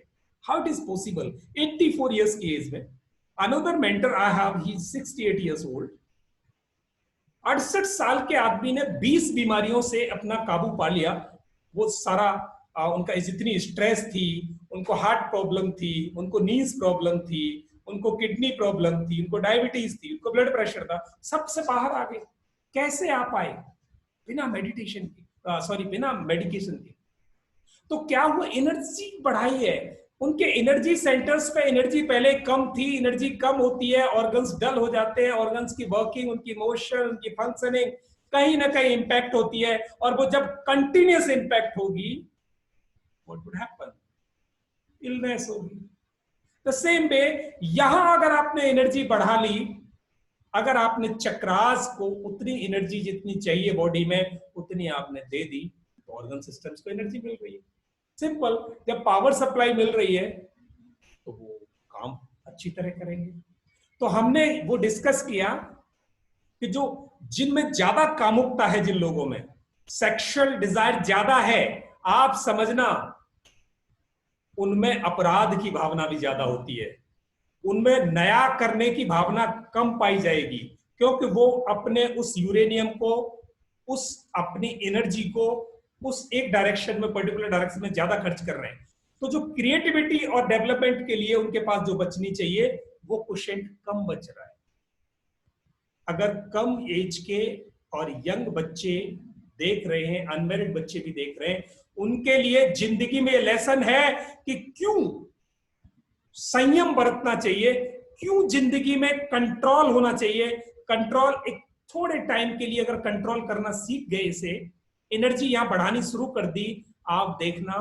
How it is possible? 84 years की एज में। Another mentor I have, he 68 years old. 68 साल के आदमी ने 20 बीमारियों से अपना काबू पा लिया। वो सारा उनका जितनी स्ट्रेस थी, उनको हार्ट प्रॉब्लम थी, उनको नीज प्रॉब्लम थी, उनको किडनी प्रॉब्लम थी, उनको डायबिटीज थी, उनको ब्लड प्रेशर था, सबसे बाहर आ गए। कैसे आ पाए? बिना मेडिटेशन के, सॉरी बिना मेडिकेशन के। तो क्या हुआ? एनर्जी बढ़ाई है। उनके एनर्जी सेंटर्स पे एनर्जी पहले कम थी, एनर्जी कम होती है, ऑर्गन्स डल हो जाते हैं, ऑर्गन्स की वर्किंग, उनकी मोशन, उनकी फंक्शनिंग कहीं ना कहीं इंपैक्ट होती है। और वो जब कंटिन्यूस इंपैक्ट होगी, व्हाट वुड हैपन? इलनेस होगी। द सेम वे यहां अगर आपने एनर्जी बढ़ा ली, अगर आपने चक्रास को उतनी एनर्जी जितनी चाहिए बॉडी में उतनी आपने दे दी, तो ऑर्गन सिस्टम्स को एनर्जी मिल रही है। सिंपल। जब पावर सप्लाई मिल रही है तो वो काम अच्छी तरह करेंगे। तो हमने वो डिस्कस किया कि जो जिनमें ज्यादा कामुकता है, जिन लोगों में सेक्सुअल डिजायर ज्यादा है, आप समझना उनमें अपराध की भावना भी ज्यादा होती है, उनमें नया करने की भावना कम पाई जाएगी, क्योंकि वो अपने उस यूरेनियम को, उस अपनी एनर्जी को उस एक डायरेक्शन में, पर्टिकुलर डायरेक्शन में ज्यादा खर्च कर रहे हैं। तो जो क्रिएटिविटी और डेवलपमेंट के लिए उनके पास जो बचनी चाहिए, वो क्वोशिएंट कम बच रहा है। अगर कम एज के और यंग बच्चे देख रहे हैं, अनमैरिड बच्चे भी देख रहे हैं, उनके लिए जिंदगी में लेसन है कि क्यों संयम बरतना चाहिए, क्यों जिंदगी में कंट्रोल होना चाहिए। कंट्रोल एक थोड़े टाइम के लिए अगर कंट्रोल करना सीख गए, इसे एनर्जी यहां बढ़ानी शुरू कर दी, आप देखना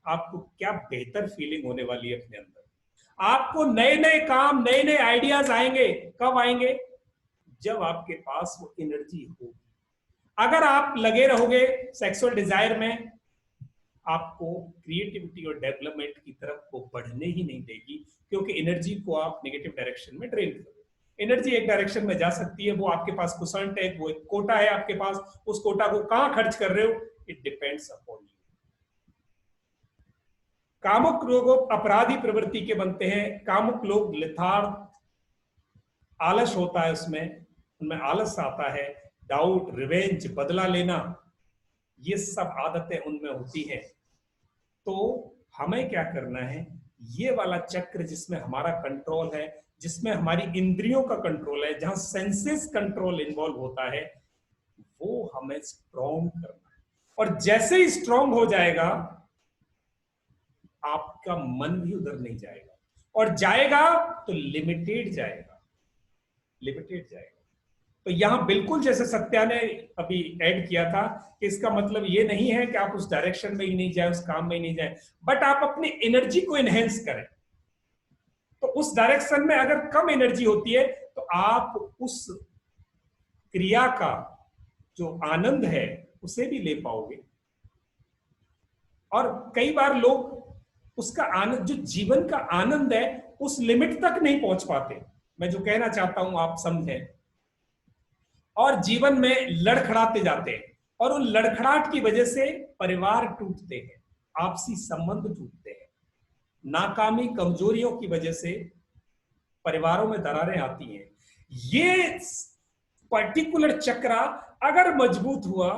आपको क्या बेहतर फीलिंग होने वाली है अपने अंदर। आपको नए नए काम, नए नए आइडियाज आएंगे। कब आएंगे? जब आपके पास वो एनर्जी होगी। अगर आप लगे रहोगे सेक्सुअल डिजायर में, आपको क्रिएटिविटी और डेवलपमेंट की तरफ को बढ़ने ही नहीं देगी, क्योंकि एनर्जी को आप नेगेटिव डायरेक्शन में ड्रेन करोगे। एनर्जी एक डायरेक्शन में जा सकती है, वो आपके पास कुशंट है, वो एक कोटा है आपके पास, उस कोटा को कहां खर्च कर रहे हो, इट डिपेंड्स अपॉन यू। कामुक लोग अपराधी प्रवृत्ति के बनते हैं। कामुक लोग लिथार्ड, आलस होता है उसमें, उनमें आलस आता है, डाउट, रिवेंज, बदला लेना, ये सब आदतें उनमें होती हैं। तो हमें क्या करना है? ये वाला चक्र जिसमें हमारा कंट्रोल है, जिसमें हमारी इंद्रियों का कंट्रोल है, जहां सेंसेस कंट्रोल इन्वॉल्व होता है, वो हमें स्ट्रॉन्ग करना है। और जैसे ही स्ट्रॉन्ग हो जाएगा, आपका मन भी उधर नहीं जाएगा, और जाएगा तो लिमिटेड जाएगा, लिमिटेड जाएगा। तो यहां बिल्कुल जैसे सत्या ने अभी ऐड किया था कि इसका मतलब ये नहीं है कि आप उस डायरेक्शन में ही नहीं जाए, उस काम में ही नहीं जाए, बट आप अपनी एनर्जी को एनहेंस करें। तो उस डायरेक्शन में अगर कम एनर्जी होती है, तो आप उस क्रिया का जो आनंद है उसे भी ले पाओगे। और कई बार लोग उसका आनंद, जो जीवन का आनंद है, उस लिमिट तक नहीं पहुंच पाते। मैं जो कहना चाहता हूं आप समझें, और जीवन में लड़खड़ाते जाते हैं, और उन लड़खड़ाहट की वजह से परिवार टूटते हैं, आपसी संबंध टूटते हैं, नाकामी, कमजोरियों की वजह से परिवारों में दरारें आती हैं। ये पर्टिकुलर चक्रा अगर मजबूत हुआ,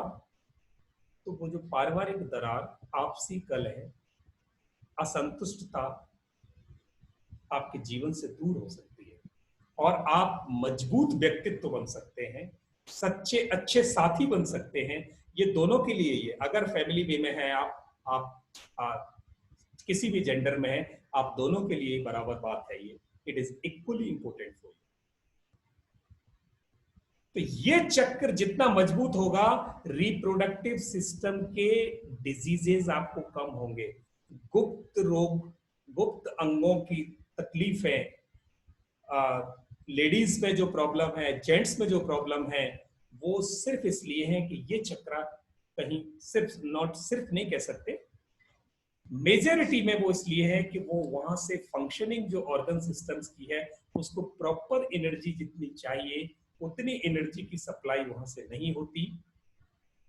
तो वो जो पारिवारिक दरार, आपसी कलह, असंतुष्टता आपके जीवन से दूर हो सकती है, और आप मजबूत व्यक्तित्व बन सकते हैं, सच्चे अच्छे साथी बन सकते हैं। ये दोनों के लिए, ये अगर फैमिली वे में है आप किसी भी जेंडर में है, आप दोनों के लिए बराबर बात है। ये it is equally important for you. तो ये चक्र जितना मजबूत होगा, रिप्रोडक्टिव सिस्टम के डिजीजेस आपको कम होंगे, गुप्त रोग, गुप्त अंगों की तकलीफें, लेडीज में जो प्रॉब्लम है, जेंट्स में जो प्रॉब्लम है, वो सिर्फ इसलिए है कि ये चक्रा कहीं सिर्फ नहीं कह सकते, मेजॉरिटी में वो इसलिए है कि वो वहां से फंक्शनिंग जो ऑर्गन सिस्टम्स की है उसको प्रॉपर एनर्जी जितनी चाहिए उतनी एनर्जी की सप्लाई वहां से नहीं होती,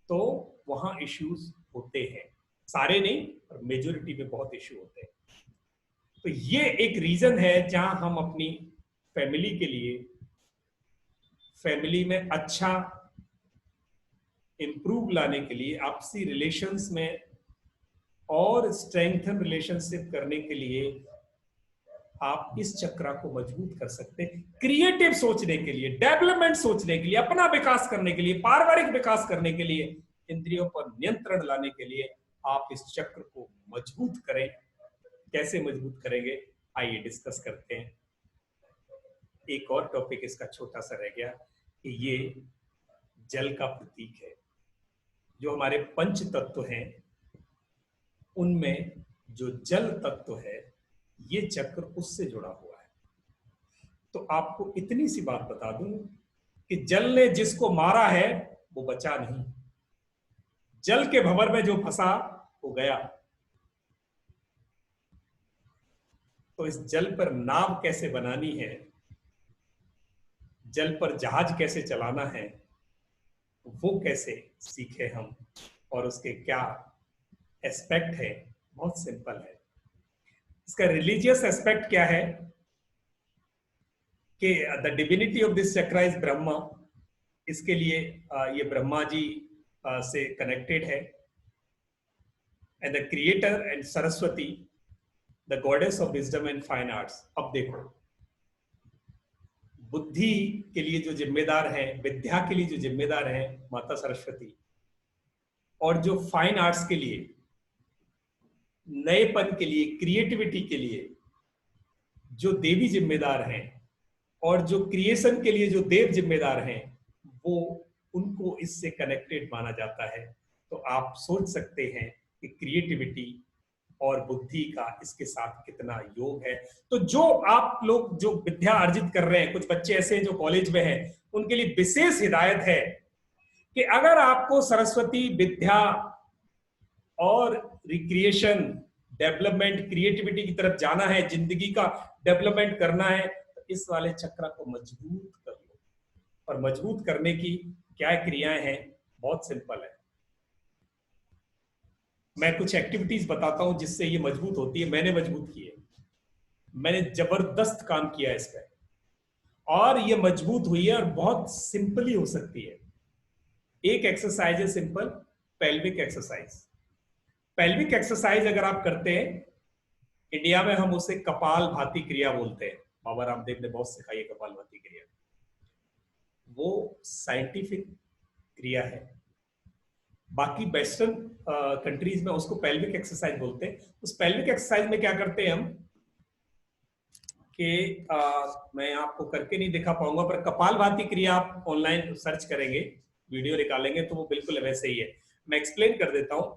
तो वहां इश्यूज होते हैं। सारे नहीं पर मेजॉरिटी में बहुत इश्यू होते हैं। तो ये एक रीजन है जहां हम अपनी फैमिली के लिए, फैमिली में अच्छा इंप्रूव लाने के लिए, आपसी रिलेशंस में और स्ट्रेंथन रिलेशनशिप करने के लिए आप इस चक्र को मजबूत कर सकते हैं। क्रिएटिव सोचने के लिए, डेवलपमेंट सोचने के लिए, अपना विकास करने के लिए, पारिवारिक विकास करने के लिए, इंद्रियों पर नियंत्रण लाने के लिए आप इस चक्र को मजबूत करें। कैसे मजबूत करेंगे आइए डिस्कस करते हैं। एक और टॉपिक इसका छोटा सा रह गया कि ये जल का प्रतीक है। जो हमारे पंच तत्व हैं उनमें जो जल तत्व है ये चक्र उससे जुड़ा हुआ है। तो आपको इतनी सी बात बता दूं कि जल ने जिसको मारा है वो बचा नहीं, जल के भंवर में जो फंसा वो गया। तो इस जल पर नाव कैसे बनानी है, जल पर जहाज कैसे चलाना है, वो कैसे सीखे हम और उसके क्या एस्पेक्ट है, बहुत सिंपल है। इसका रिलीजियस एस्पेक्ट क्या है कि द डिविनिटी ऑफ दिस चक्र इज ब्रह्मा। इसके लिए ये ब्रह्मा जी से कनेक्टेड है। And the creator and Saraswati the goddess of wisdom and fine arts. अब देखो, बुद्धि के लिए जो जिम्मेदार है, विद्या के लिए जो जिम्मेदार है माता सरस्वती, और जो फाइन आर्ट्स के लिए, नएपन के लिए, क्रिएटिविटी के लिए जो देवी जिम्मेदार हैं, और जो क्रिएशन के लिए जो देव जिम्मेदार हैं, वो उनको इससे कनेक्टेड माना जाता है। तो आप सोच सकते हैं कि क्रिएटिविटी और बुद्धि का इसके साथ कितना योग है। तो जो आप लोग जो विद्या अर्जित कर रहे हैं, कुछ बच्चे ऐसे हैं जो कॉलेज में हैं, उनके लिए विशेष हिदायत है कि अगर आपको सरस्वती विद्या और रिक्रिएशन, डेवलपमेंट, क्रिएटिविटी की तरफ जाना है, जिंदगी का डेवलपमेंट करना है, तो इस वाले चक्र को मजबूत कर लो। और मजबूत करने की क्या क्रियाएं हैं, बहुत सिंपल है। मैं कुछ एक्टिविटीज बताता हूं जिससे ये मजबूत होती है। मैंने मजबूत की है, मैंने जबरदस्त काम किया इस पर और ये मजबूत हुई है और बहुत सिंपली हो सकती है। एक एक्सरसाइज है simple, pelvic exercise. Pelvic exercise अगर आप करते हैं, इंडिया में हम उसे कपाल भाती क्रिया बोलते हैं। बाबा रामदेव ने बहुत सिखाई है कपाल भाती क्रिया। वो साइंटिफिक क्रिया है। बाकी वेस्टर्न कंट्रीज में उसको पेल्विक एक्सरसाइज बोलते हैं। उस पेल्विक एक्सरसाइज में क्या करते हैं हम कि मैं आपको करके नहीं दिखा पाऊंगा, पर कपाल भाती क्रिया आप ऑनलाइन सर्च करेंगे, वीडियो निकालेंगे तो वो बिल्कुल वैसे ही है। मैं एक्सप्लेन कर देता हूं।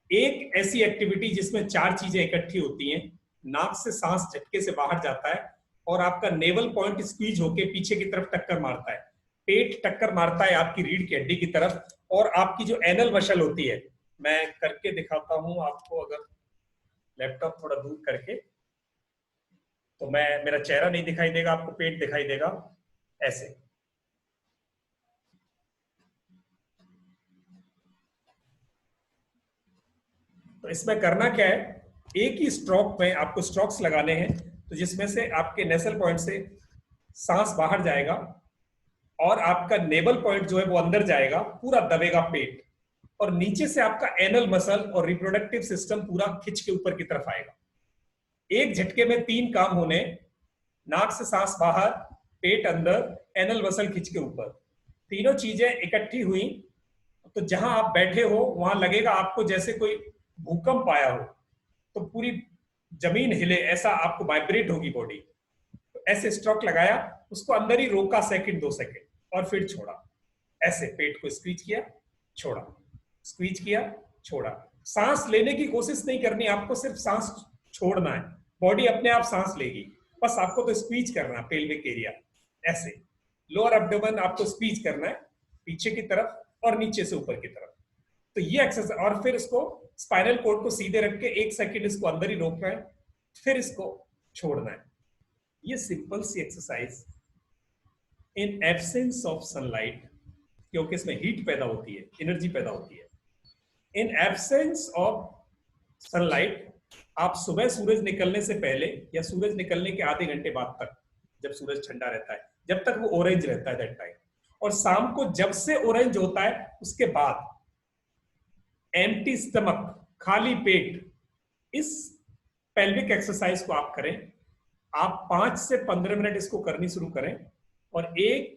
एक ऐसी एक्टिविटी जिसमें 4 चीजें इकट्ठी होती हैं। नाक से सांस झटके से बाहर जाता है और आपका नेवल पॉइंट स्क्वीज होके पीछे की तरफ टक्कर मारता है, पेट टक्कर मारता है आपकी रीढ़ की हड्डी की तरफ, और आपकी जो एनल मसल होती है, मैं करके दिखाता हूं आपको, अगर लैपटॉप थोड़ा दूर करके, तो मैं, मेरा चेहरा नहीं दिखाई देगा आपको, पेट दिखाई देगा ऐसे। तो इसमें करना क्या है, एक ही स्ट्रोक में आपको स्ट्रोक्स लगाने हैं, तो जिसमें से आपके नेसल पॉइंट से सांस बाहर जाएगा और आपका नेवल पॉइंट जो है वो अंदर जाएगा, पूरा दबेगा पेट, और नीचे से आपका एनल मसल और रिप्रोडक्टिव सिस्टम पूरा खिंच के ऊपर की तरफ आएगा। एक झटके में 3 काम होने, नाक से सांस बाहर, पेट अंदर, एनल मसल खिंच के ऊपर। तीनों चीजें इकट्ठी हुई तो जहां आप बैठे हो वहां लगेगा आपको जैसे कोई भूकंप आया हो, तो पूरी जमीन हिले, ऐसा आपको वाइब्रेट होगी बॉडी। तो ऐसे स्ट्रोक लगाया, उसको अंदर ही रोका सेकंड 2 सेकंड, और फिर छोड़ा। ऐसे पेट को स्क्वीज किया, छोड़ा, स्क्वीज किया, छोड़ा। सांस लेने की कोशिश नहीं करनी आपको, सिर्फ सांस छोड़ना है, बॉडी अपने आप सांस लेगी। बस आपको तो स्क्वीज करना है पेल्विक एरिया, ऐसे लोअर एब्डोमेन आपको स्क्वीज करना है पीछे की तरफ और नीचे से ऊपर की तरफ। तो ये एक्सरसाइज, और फिर इसको स्पाइनल कोड को सीधे रख के 1 सेकंड इसको अंदर ही रोकना है, फिर इसको छोड़ना है। ये सिंपल सी exercise in absence of sunlight, क्योंकि इसमें हीट पैदा होती है, एनर्जी पैदा होती है। इन एब्सेंस ऑफ सनलाइट, आप सुबह सूरज निकलने से पहले या सूरज निकलने के आधे घंटे बाद तक, जब सूरज ठंडा रहता है, जब तक वो ऑरेंज रहता है दैट टाइम, और शाम को जब से ऑरेंज होता है उसके बाद एम्प्टी स्टमक, खाली पेट, इस पेल्विक एक्सरसाइज को आप करें। आप 5 से 15 मिनट इसको करनी शुरू करें और 1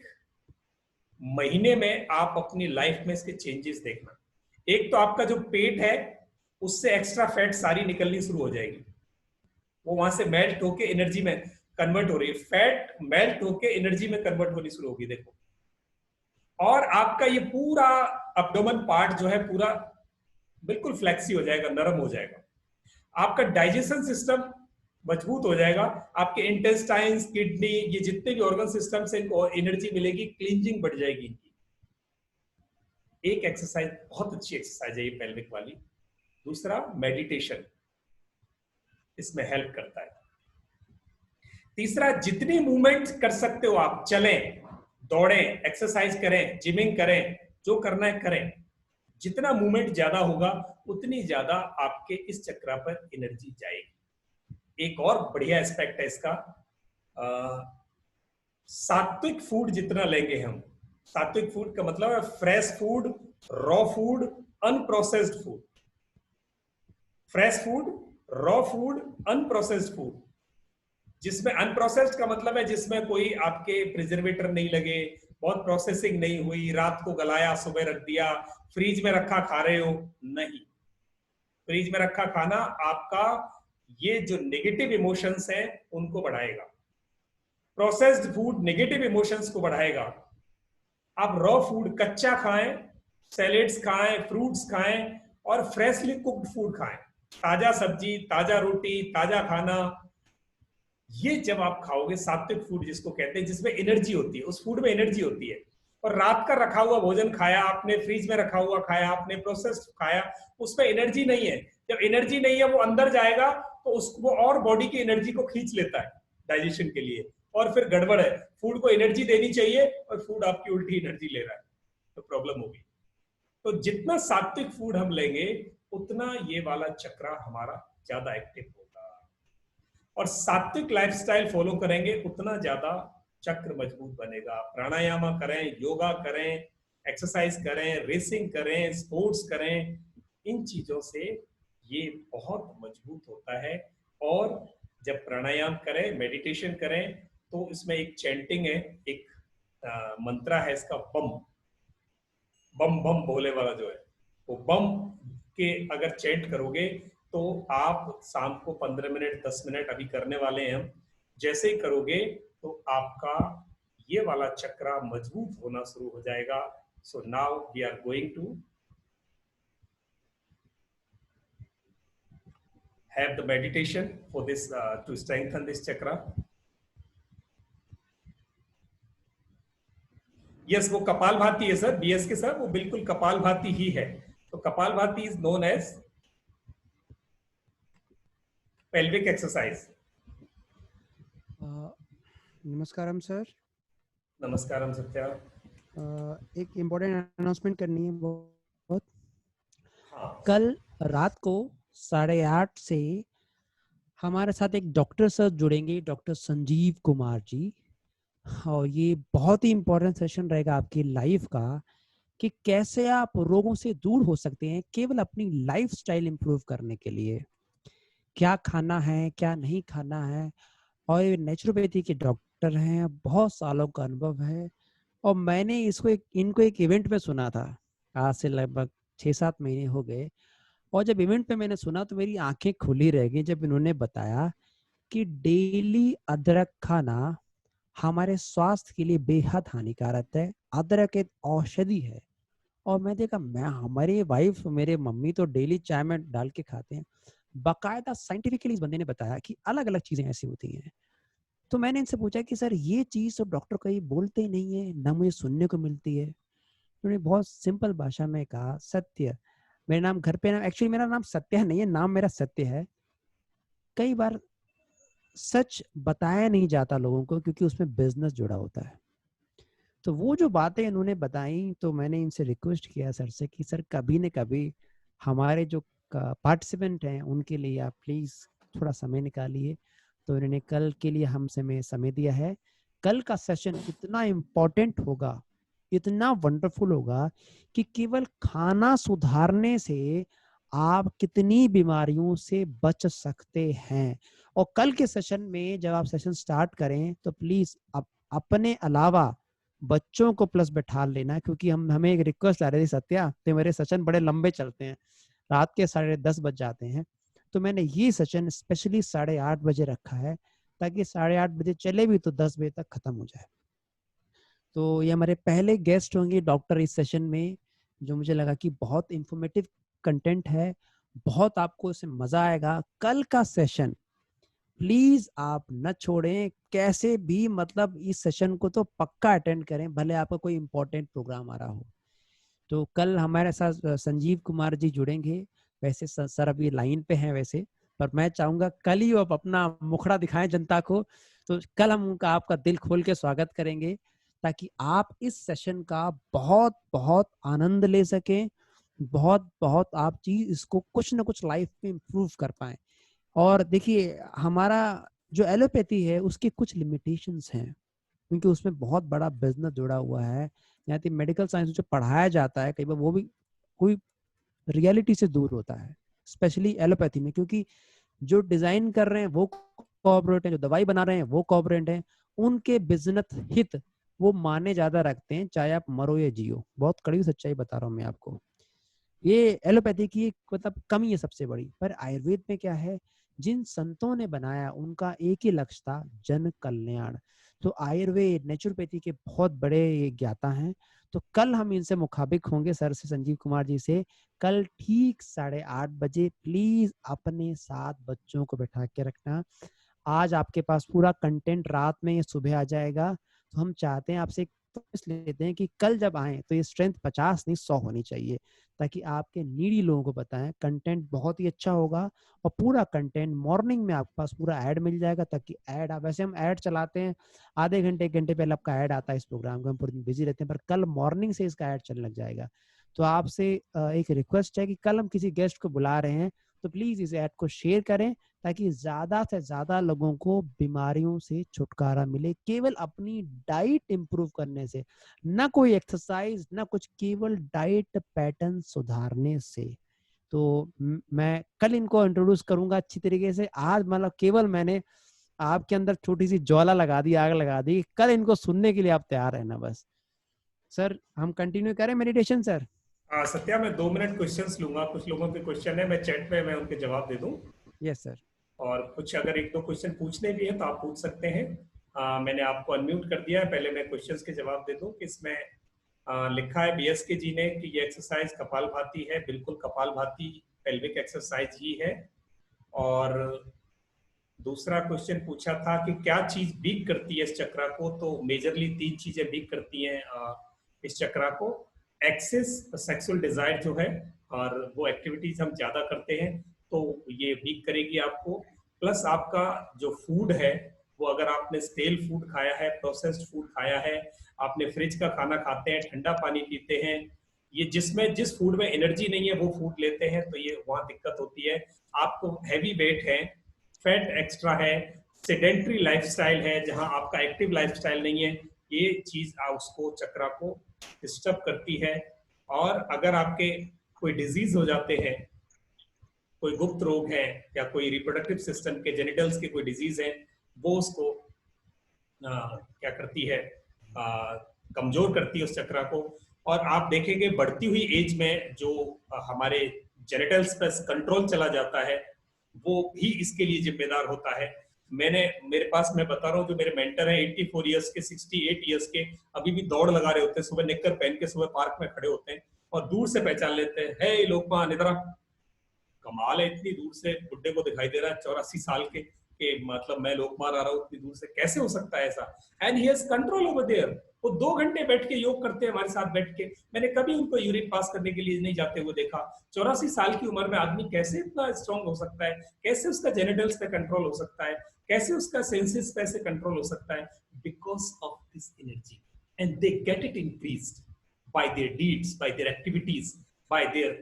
महीने में आप अपनी लाइफ में इसके चेंजेस देखना। एक तो आपका जो पेट है उससे एक्स्ट्रा फैट सारी निकलनी शुरू हो जाएगी, वो वहां से मेल्ट होके एनर्जी में कन्वर्ट हो रही है, फैट मेल्ट होके एनर्जी में कन्वर्ट होनी शुरू होगी, देखो। और आपका ये पूरा अब्डोमेन पार्ट जो है पूरा बिल्कुल फ्लेक्सी हो जाएगा, नरम हो जाएगा। आपका डाइजेशन सिस्टम मजबूत हो जाएगा, आपके इंटेस्टाइन्स, किडनी, ये जितने भी ऑर्गन सिस्टम से इनको एनर्जी मिलेगी, क्लींजिंग बढ़ जाएगी इनकी। एक एक्सरसाइज, बहुत अच्छी एक्सरसाइज है ये पेल्विक वाली। दूसरा, मेडिटेशन इसमें हेल्प करता है। तीसरा, जितनी मूवमेंट कर सकते हो आप, चलें, दौड़ें, एक्सरसाइज करें, जिमिंग करें, जो करना है करें। जितना मूवमेंट ज्यादा होगा उतनी ज्यादा आपके इस चक्र पर एनर्जी जाएगी। एक और बढ़िया एस्पेक्ट है इसका, सात्विक फूड जितना लेंगे हम, सात्विक फूड का मतलब है fresh food, raw food, unprocessed food. Fresh food, raw food, unprocessed food, जिसमें अनप्रोसेस्ड का मतलब है जिसमें कोई आपके प्रिजर्वेटर नहीं लगे, बहुत प्रोसेसिंग नहीं हुई, रात को गलाया सुबह रख दिया, फ्रीज में रखा खा रहे हो, नहीं। फ्रीज में रखा खाना आपका ये जो नेगेटिव इमोशंस हैं उनको बढ़ाएगा। प्रोसेस्ड फूड नेगेटिव इमोशंस को बढ़ाएगा। आप रॉ फूड कच्चा खाएं, सैलेड्स खाएं, फ्रूट्स खाएं और फ्रेशली कुक्ड फूड खाएं। ताजा सब्जी, ताजा रोटी, ताजा खाना, ये जब आप खाओगे, सात्विक फूड जिसको कहते हैं, जिसमें एनर्जी होती है, उस फूड में एनर्जी होती है। और रात का रखा हुआ भोजन खाया आपने, फ्रीज में रखा हुआ खाया आपने, प्रोसेस्ड खाया, उसमें एनर्जी नहीं है। जब एनर्जी नहीं है वो अंदर जाएगा तो उसको और बॉडी की एनर्जी को खींच लेता है डाइजेशन के लिए, और फिर गड़बड़ है। फूड को एनर्जी देनी चाहिए और फूड आपकी उल्टी एनर्जी ले रहा है, तो प्रॉब्लम होगी। तो जितना सात्विक फूड हम लेंगे उतना ये वाला चक्र हमारा ज्यादा एक्टिव होगा, और सात्विक लाइफस्टाइल फॉलो करेंगे उतना ज्यादा चक्र मजबूत बनेगा। प्राणायाम करें, योगा करें, एक्सरसाइज करें, रेसिंग करें, स्पोर्ट्स करें, इन चीजों से ये बहुत मजबूत होता है। और जब प्राणायाम करें, मेडिटेशन करें, तो इसमें एक चैंटिंग है, एक मंत्रा है इसका, बम बम बम भोले वाला जो है, वो बम के अगर चैंट करोगे तो आप शाम को 15 मिनट 10 मिनट अभी करने वाले हैं हम, जैसे ही करोगे तो आपका ये वाला चक्र मजबूत होना शुरू हो जाएगा। So now we are going to have the meditation for this to strengthen this chakra. Yes, वो कपालभाति है सर, बीएस के सर, वो बिल्कुल कपालभाति ही है। तो kapalbhati is known as pelvic exercise. नमस्कारम सर। नमस्कारम सत्या। एक इम्पोर्टेंट अनाउंसमेंट करनी है बहुत। हाँ। कल रात को 8:30 से हमारे साथ एक डॉक्टर सर जुड़ेंगे, डॉक्टर संजीव कुमार जी, और ये बहुत ही इम्पोर्टेंट सेशन रहेगा आपकी लाइफ का, कि कैसे आप रोगों से दूर हो सकते हैं केवल अपनी लाइफस्टाइल इंप्रूव करने के लिए। क्या खाना है, क्या नहीं खाना है, और ये नेचुरोपैथी के डॉक्टर हैं, बहुत सालों का अनुभव है। और मैंने इनको एक इवेंट में सुना था, आज से लगभग 6-7 महीने हो गए, और जब इवेंट पे मैंने सुना तो मेरी आंखें खुली रह गई जब इन्होंने बताया कि डेली अदरक खाना हमारे स्वास्थ्य के लिए बेहद हानिकारक है। अदरक एक औषधि है। और मैं देखा, हमारी वाइफ, मेरे मम्मी तो डेली चाय में डाल के खाते हैं। बाकायदा साइंटिफिकली इस बंदे ने बताया कि अलग अलग चीजें ऐसी होती हैं। तो मैंने इनसे पूछा कि सर ये चीज तो डॉक्टर कहीं बोलते ही नहीं है, ना मुझे सुनने को मिलती है। उन्होंने बहुत सिंपल भाषा में कहा, सत्य, मेरे नाम घर पे नाम, एक्चुअली मेरा नाम सत्या नहीं है, नाम मेरा सत्य है। कई बार सच बताया नहीं जाता लोगों को क्योंकि उसमें बिजनेस जुड़ा होता है। तो वो जो बातें इन्होंने बताई, तो मैंने इनसे रिक्वेस्ट किया सर से कि सर कभी न कभी हमारे जो पार्टिसिपेंट हैं उनके लिए आप प्लीज थोड़ा समय निकालिए। तो इन्होंने कल के लिए हमसे में समय दिया है। कल का सेशन इतना इम्पोर्टेंट होगा, इतना वंडरफुल होगा कि केवल खाना सुधारने से आप कितनी बीमारियों से बच सकते हैं। और कल के सेशन में जब आप सेशन स्टार्ट करें तो प्लीज अपने अलावा बच्चों को प्लस बैठा लेना, क्योंकि हमें एक रिक्वेस्ट आ रही थी, सत्या तो मेरे सेशन बड़े लंबे चलते हैं, रात के 10:30 बज जाते हैं। तो मैंने ये सेशन स्पेशली 8:30 बजे रखा है ताकि 8:30 बजे चले भी तो 10 बजे तक खत्म हो जाए। तो ये हमारे पहले गेस्ट होंगे डॉक्टर इस सेशन में, जो मुझे लगा कि बहुत इंफॉर्मेटिव कंटेंट है, बहुत आपको इससे मजा आएगा। कल का सेशन प्लीज आप न छोड़ें कैसे भी, मतलब इस सेशन को तो पक्का अटेंड करें, भले आपका कोई इंपॉर्टेंट प्रोग्राम आ रहा हो। तो कल हमारे साथ संजीव कुमार जी जुड़ेंगे। वैसे सर अभी लाइन पे हैं वैसे, पर मैं चाहूंगा कल ही वो अपना मुखड़ा दिखाएं जनता को। तो कल हम उनका आपका दिल खोल के स्वागत करेंगे ताकि आप इस सेशन का बहुत बहुत आनंद ले सकें, बहुत बहुत आप चीज इसको कुछ ना कुछ लाइफ में इम्प्रूव कर पाए। और देखिए हमारा जो एलोपैथी है उसकी कुछ लिमिटेशंस हैं, क्योंकि उसमें बहुत बड़ा बिजनेस जुड़ा हुआ है। यहाँ पे मेडिकल साइंस जो पढ़ाया जाता है कई बार वो भी कोई रियलिटी से दूर होता है, स्पेशली एलोपैथी में, क्योंकि जो डिजाइन कर रहे हैं वो कॉर्पोरेट है, जो दवाई बना रहे हैं वो कॉर्पोरेट है, उनके बिजनेस हित वो माने ज्यादा रखते हैं, चाहे आप मरो या जियो। बहुत कड़ी सच्चाई बता रहा हूँ मैं आपको। ये एलोपैथी की मतलब कमी है सबसे बड़ी। पर आयुर्वेद में क्या है, जिन संतों ने बनाया उनका एक ही लक्ष्य था, जन कल्याण। तो आयुर्वेद नेचुरोपैथी के बहुत बड़े ये ज्ञाता हैं। तो कल हम इनसे मुखाबिक होंगे, सर से, संजीव कुमार जी से। कल ठीक 8:30 बजे प्लीज अपने साथ बच्चों को बैठा के रखना। आज आपके पास पूरा कंटेंट रात में या सुबह आ जाएगा। तो हम चाहते हैं आपसे लेते हैं कि कल जब आए तो ये स्ट्रेंथ 50 नहीं 100 होनी चाहिए, ताकि आपके नीडी लोगों को बताएं। कंटेंट बहुत ही अच्छा होगा और पूरा कंटेंट मॉर्निंग में आपके पास पूरा ऐड मिल जाएगा, ताकि ऐड वैसे हम ऐड चलाते हैं आधे घंटे 1 घंटे पहले आपका ऐड आता है इस प्रोग्राम को, हम पूरे दिन बिजी रहते हैं, पर कल मॉर्निंग से इसका ऐड चलने लग जाएगा। तो आपसे एक रिक्वेस्ट है कि कल हम किसी गेस्ट को बुला रहे हैं तो प्लीज इस ऐड को शेयर करें ताकि ज्यादा से ज्यादा लोगों को बीमारियों से छुटकारा मिले, केवल अपनी डाइट इंप्रूव करने से, ना कोई एक्सरसाइज ना कुछ, केवल डाइट पैटर्न सुधारने से। तो मैं कल इनको इंट्रोड्यूस करूंगा अच्छी तरीके से। आज मतलब केवल मैंने आपके अंदर छोटी सी ज्वाला लगा दी, आग लगा दी। कल इनको सुनने के लिए आप तैयार रहना बस। सर हम कंटिन्यू करें मेडिटेशन सर? सत्या, मैं 2 मिनट क्वेश्चंस लूंगा। कुछ लोगों के क्वेश्चन है, मैं चैट में मैं उनके जवाब दे दूं। Yes sir. और कुछ अगर 1-2 क्वेश्चन पूछने भी है तो आप पूछ सकते हैं। मैंने आपको अनम्यूट कर दिया है, पहले मैं क्वेश्चंस के जवाब दे दूं कि इसमें लिखा है बीएसके जी ने कि ये एक्सरसाइज कपालभाति है। बिल्कुल कपालभाति पेल्विक एक्सरसाइज ही है। और दूसरा क्वेश्चन पूछा था कि क्या चीज वीक करती है इस चक्रा को, तो मेजरली 3 चीजें वीक करती हैं इस चक्रा को। एक्सेस सेक्सुअल डिजायर जो है, और वो एक्टिविटीज हम ज्यादा करते हैं तो ये वीक करेगी आपको। प्लस आपका जो फूड है, वो अगर आपने स्टेल फूड खाया है, प्रोसेस्ड फूड खाया है, आपने फ्रिज का खाना खाते हैं, ठंडा पानी पीते हैं, ये जिस फूड में एनर्जी नहीं है वो फूड लेते हैं, तो ये वहां दिक्कत होती है। आपको हैवी वेट है, फैट एक्स्ट्रा है, सेडेंट्री लाइफस्टाइल है जहां आपका एक्टिव लाइफस्टाइल नहीं है, ये चीज उसको चक्रा को डिस्टर्ब करती है। और अगर आपके कोई डिजीज हो जाते हैं, कोई गुप्त रोग है या कोई रिप्रोडक्टिव सिस्टम के जेनिटल्स के कोई डिजीज है, वो उसको क्या करती है, कमजोर करती है उस चक्रा को। और आप देखेंगे बढ़ती हुई एज में जो हमारे जेनिटल्स पर कंट्रोल चला जाता है, वो भी इसके लिए जिम्मेदार होता है। मेरे पास, मैं बता रहा हूँ, जो मेरे मेंटर हैं 84 ईयर्स के, 68 ईयर्स के, अभी भी दौड़ लगा रहे होते हैं, सुबह निक्कर पहन के सुबह पार्क में खड़े होते हैं और दूर से पहचान लेते हैं, हे लोकमान इधर। कमाल है, इतनी दूर से बुड्ढे को दिखाई दे रहा है 84 साल के, कि मतलब मैं लोकमार आ रहा हूँ इतनी दूर से, कैसे हो सकता है ऐसा? And he has control over there. वो 2 घंटे बैठ के योग करते हैं हमारे साथ बैठ के। मैंने कभी उनको यूरिन पास करने के लिए नहीं जाते हुए देखा। 84 साल की उम्र में आदमी कैसे इतना स्ट्रांग हो सकता है? कैसे उसका जेनिटल्स पे कंट्रोल हो सकता है? कैसे उसका सेंसेस पे से कंट्रोल हो सकता है? Because of this energy, and they get it increased by there deeds, bye there activities, bye there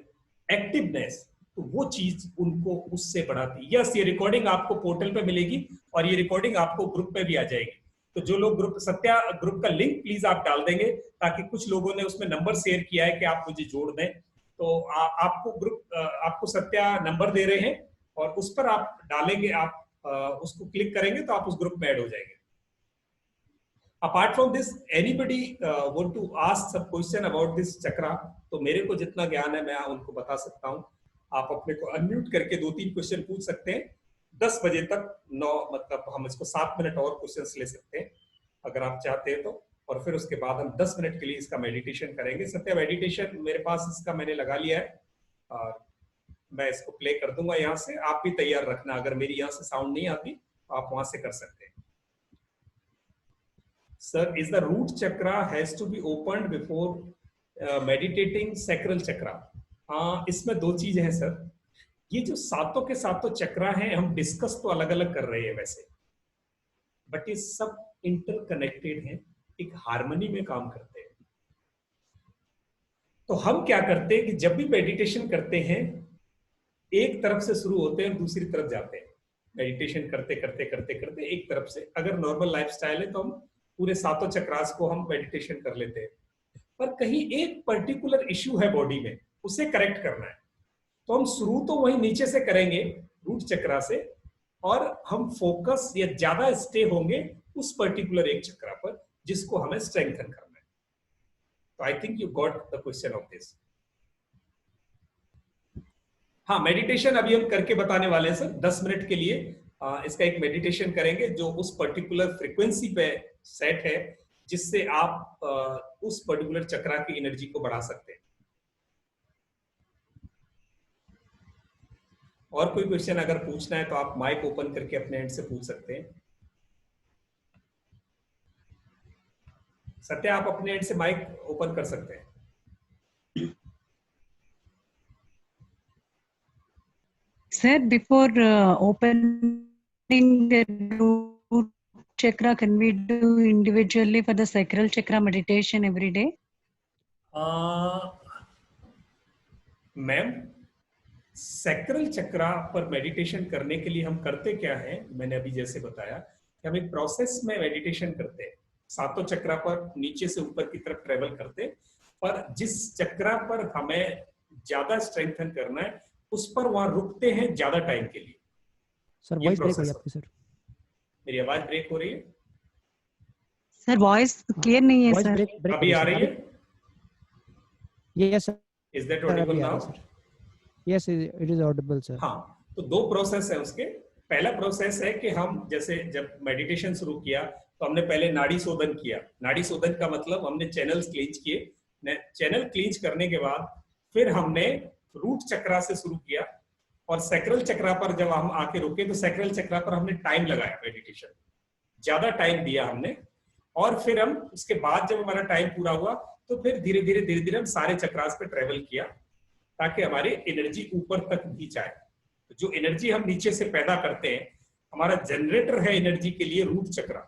activeness. तो वो चीज उनको उससे बढ़ाती है। यस, ये रिकॉर्डिंग आपको पोर्टल पे मिलेगी और ये रिकॉर्डिंग आपको ग्रुप पे भी आ जाएगी। तो जो लोग ग्रुप सत्या ग्रुप का लिंक प्लीज आप डाल देंगे, ताकि कुछ लोगों ने उसमें नंबर शेयर किया है कि आप मुझे जोड़ दें। तो आपको ग्रुप आपको सत्या नंबर दे रहे हैं और उस पर आप डालेंगे, आप उसको क्लिक करेंगे तो आप उस ग्रुप में ऐड हो जाएंगे। Apart from this, anybody want to ask some question about this चक्रा? तो मेरे को जितना ज्ञान है मैं उनको बता सकता हूँ। आप अपने को अनम्यूट करके 2-3 क्वेश्चन पूछ सकते हैं। 10 बजे तक 9 मतलब हम इसको 7 मिनट और क्वेश्चंस ले सकते हैं अगर आप चाहते हैं तो, और फिर उसके बाद हम 10 मिनट के लिए इसका मेडिटेशन करेंगे। सत्या मेडिटेशन मेरे पास इसका मैंने लगा लिया है और मैं इसको प्ले कर दूंगा यहाँ से। आप भी तैयार रखना, अगर मेरी यहाँ से साउंड नहीं आती तो आप वहां से कर सकते हैं। Sir, is the root chakra has to be opened before meditating sacral chakra? इसमें 2 चीजें हैं सर। ये जो सातों के सातों चक्रा हैं, हम डिस्कस तो अलग अलग कर रहे हैं वैसे, बट ये सब इंटरकनेक्टेड हैं, एक हार्मनी में काम करते हैं। तो हम क्या करते हैं कि जब भी मेडिटेशन करते हैं, एक तरफ से शुरू होते हैं दूसरी तरफ जाते हैं। मेडिटेशन करते करते करते करते एक तरफ से, अगर नॉर्मल लाइफस्टाइल है तो हम पूरे सातों चक्रास को हम मेडिटेशन कर लेते हैं। पर कहीं एक पर्टिकुलर इश्यू है बॉडी में, उसे करेक्ट करना है, तो हम शुरू तो वही नीचे से करेंगे रूट चक्रा से, और हम फोकस या ज्यादा स्टे होंगे उस पर्टिकुलर एक चक्रा पर जिसको हमें स्ट्रेंथन करना है। तो I think you got the question of this. हाँ, मेडिटेशन अभी हम करके बताने वाले हैं सर। 10 मिनट के लिए इसका एक मेडिटेशन करेंगे जो उस पर्टिकुलर फ्रीक्वेंसी पे सेट है, जिससे आप उस पर्टिकुलर चक्रा की एनर्जी को बढ़ा सकते हैं। और कोई क्वेश्चन अगर पूछना है तो आप माइक ओपन करके अपने एंड से पूछ सकते हैं। सत्या, आप अपने एंड से माइक ओपन कर सकते हैं। Sir, before opening the root chakra, can we do individually for the sacral chakra meditation every day? Ma'am, sacral chakra पर मेडिटेशन करने के लिए हम करते क्या है, मैंने अभी जैसे बताया कि हम एक प्रोसेस में मेडिटेशन करते हैं। सातों चक्रा पर नीचे से ऊपर की तरफ ट्रेवल करते, पर जिस चक्रा पर हमें ज्यादा स्ट्रेंथन करना है उस पर वहां रुकते हैं ज्यादा टाइम के लिए। सर वॉइस ब्रेक हो रही है आपकी सर। मेरी आवाज ब्रेक हो रही है? सर वॉइस क्लियर नहीं है सर। अभी आ रही है? Yes sir. Is that Audible now? Yes, it is Audible sir. हाँ, तो 2 प्रोसेस है उसके। पहला प्रोसेस है कि हम जैसे जब मेडिटेशन शुरू किया तो हमने पहले नाड़ी शोधन किया। नाड़ी शोधन का मतलब हमने चैनल्स क्लींच किए। चैनल क्लींच करने के बाद फिर हमने रूट चक्रा से शुरू किया, और सैक्रल चक्रा पर जब हम आके रुके तो सैक्रल चक्रा पर हमने टाइम लगाया, मेडिटेशन ज्यादा टाइम दिया हमने। और फिर हम उसके बाद जब हमारा टाइम पूरा हुआ तो फिर धीरे धीरे हम सारे चक्रास पे ट्रेवल किया, ताकि हमारी एनर्जी ऊपर तक भी जाए। तो जो एनर्जी हम नीचे से पैदा करते हैं, हमारा जनरेटर है एनर्जी के लिए रूट चक्रा।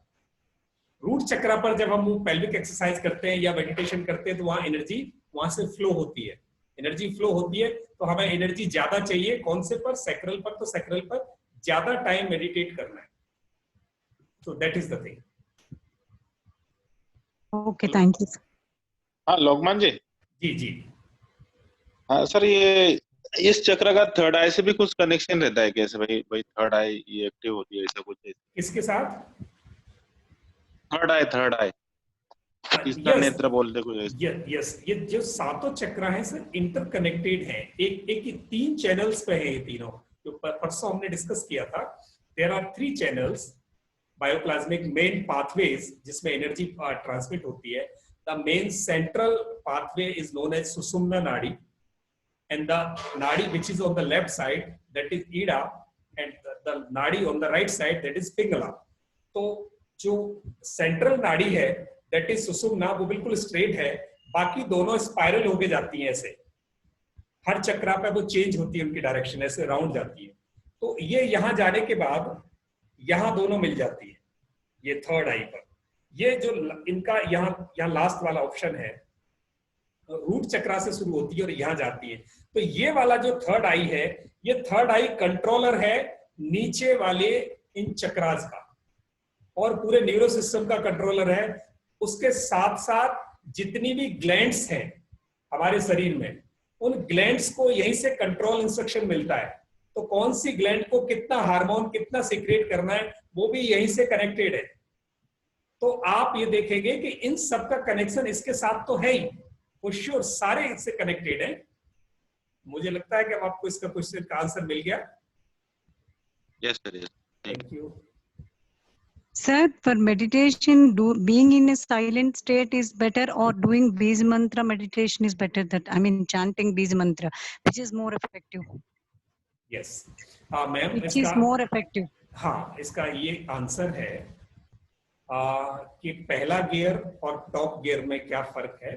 रूट चक्रा पर जब हम पेल्विक एक्सरसाइज करते हैं या मेडिटेशन करते हैं तो वहां एनर्जी वहां से फ्लो होती है। एनर्जी फ्लो होती है तो हमें एनर्जी ज्यादा चाहिए। कौन से पर? सैक्रल पर। तो सैक्रल पर ज्यादा टाइम मेडिटेट करना है। तो that is the thing. Okay, thank you. हाँ लोकमान जी। जी जी। हाँ सर, ये इस चक्र का थर्ड आई से भी कुछ कनेक्शन रहता है कैसे? भाई थर्ड आई ये एक्टिव होती है, ऐसा कुछ है? किसके साथ? थर्ड आई तीसरा नेत्र बोलते कुछ। यस, ये जो सातों चक्र हैं सर इंटरकनेक्टेड हैं। एक 3 चैनल्स पे है ये तीनों, जो परसों हमने डिस्कस किया था। There are 3 channels bioplasmic main pathways जिसमें एनर्जी ट्रांसमिट होती है। The main central pathway is known as Sushumna nadi, and the nadi which is on the left side, that is ida, and the nadi on the right side, that is Pingala. तो जो central नाड़ी है that is सुषुम्ना, वो बिल्कुल straight है, बाकी दोनों spiral होके जाती हैं ऐसे, हर चक्रा पे वो चेंज होती है उनकी डायरेक्शन, ऐसे राउंड जाती है। तो ये यहाँ जाने के बाद यहाँ दोनों मिल जाती है, ये थर्ड आई पर। ये जो इनका यहाँ लास्ट वाला ऑप्शन है, रूट चक्रा से शुरू होती है और यहाँ जाती है। तो ये वाला जो थर्ड आई है, ये थर्ड आई कंट्रोलर है नीचे वाले इन चक्रास का, और पूरे न्यूरो सिस्टम का कंट्रोलर है। उसके साथ साथ जितनी भी ग्लैंड्स हैं हमारे शरीर में, उन ग्लैंड्स को यहीं से कंट्रोल इंस्ट्रक्शन मिलता है। तो कौन सी ग्लैंड को कितना हार्मोन कितना सीक्रेट करना है, वो भी यहीं से कनेक्टेड है। तो आप ये देखेंगे कि इन सब का कनेक्शन इसके साथ तो है ही, फॉर श्योर सारे इससे कनेक्टेड है। मुझे लगता है कि अब आपको इसका क्वेश्चन का आंसर मिल गया। Yes sir, yes, thank you. Sir, for meditation, being in a silent state is better, or doing Beej mantra meditation is better? That I mean, chanting Beej mantra, which is more effective? Yes ma'am, Which is more effective? हाँ, इसका ये answer है कि पहला gear और top gear में क्या फर्क है।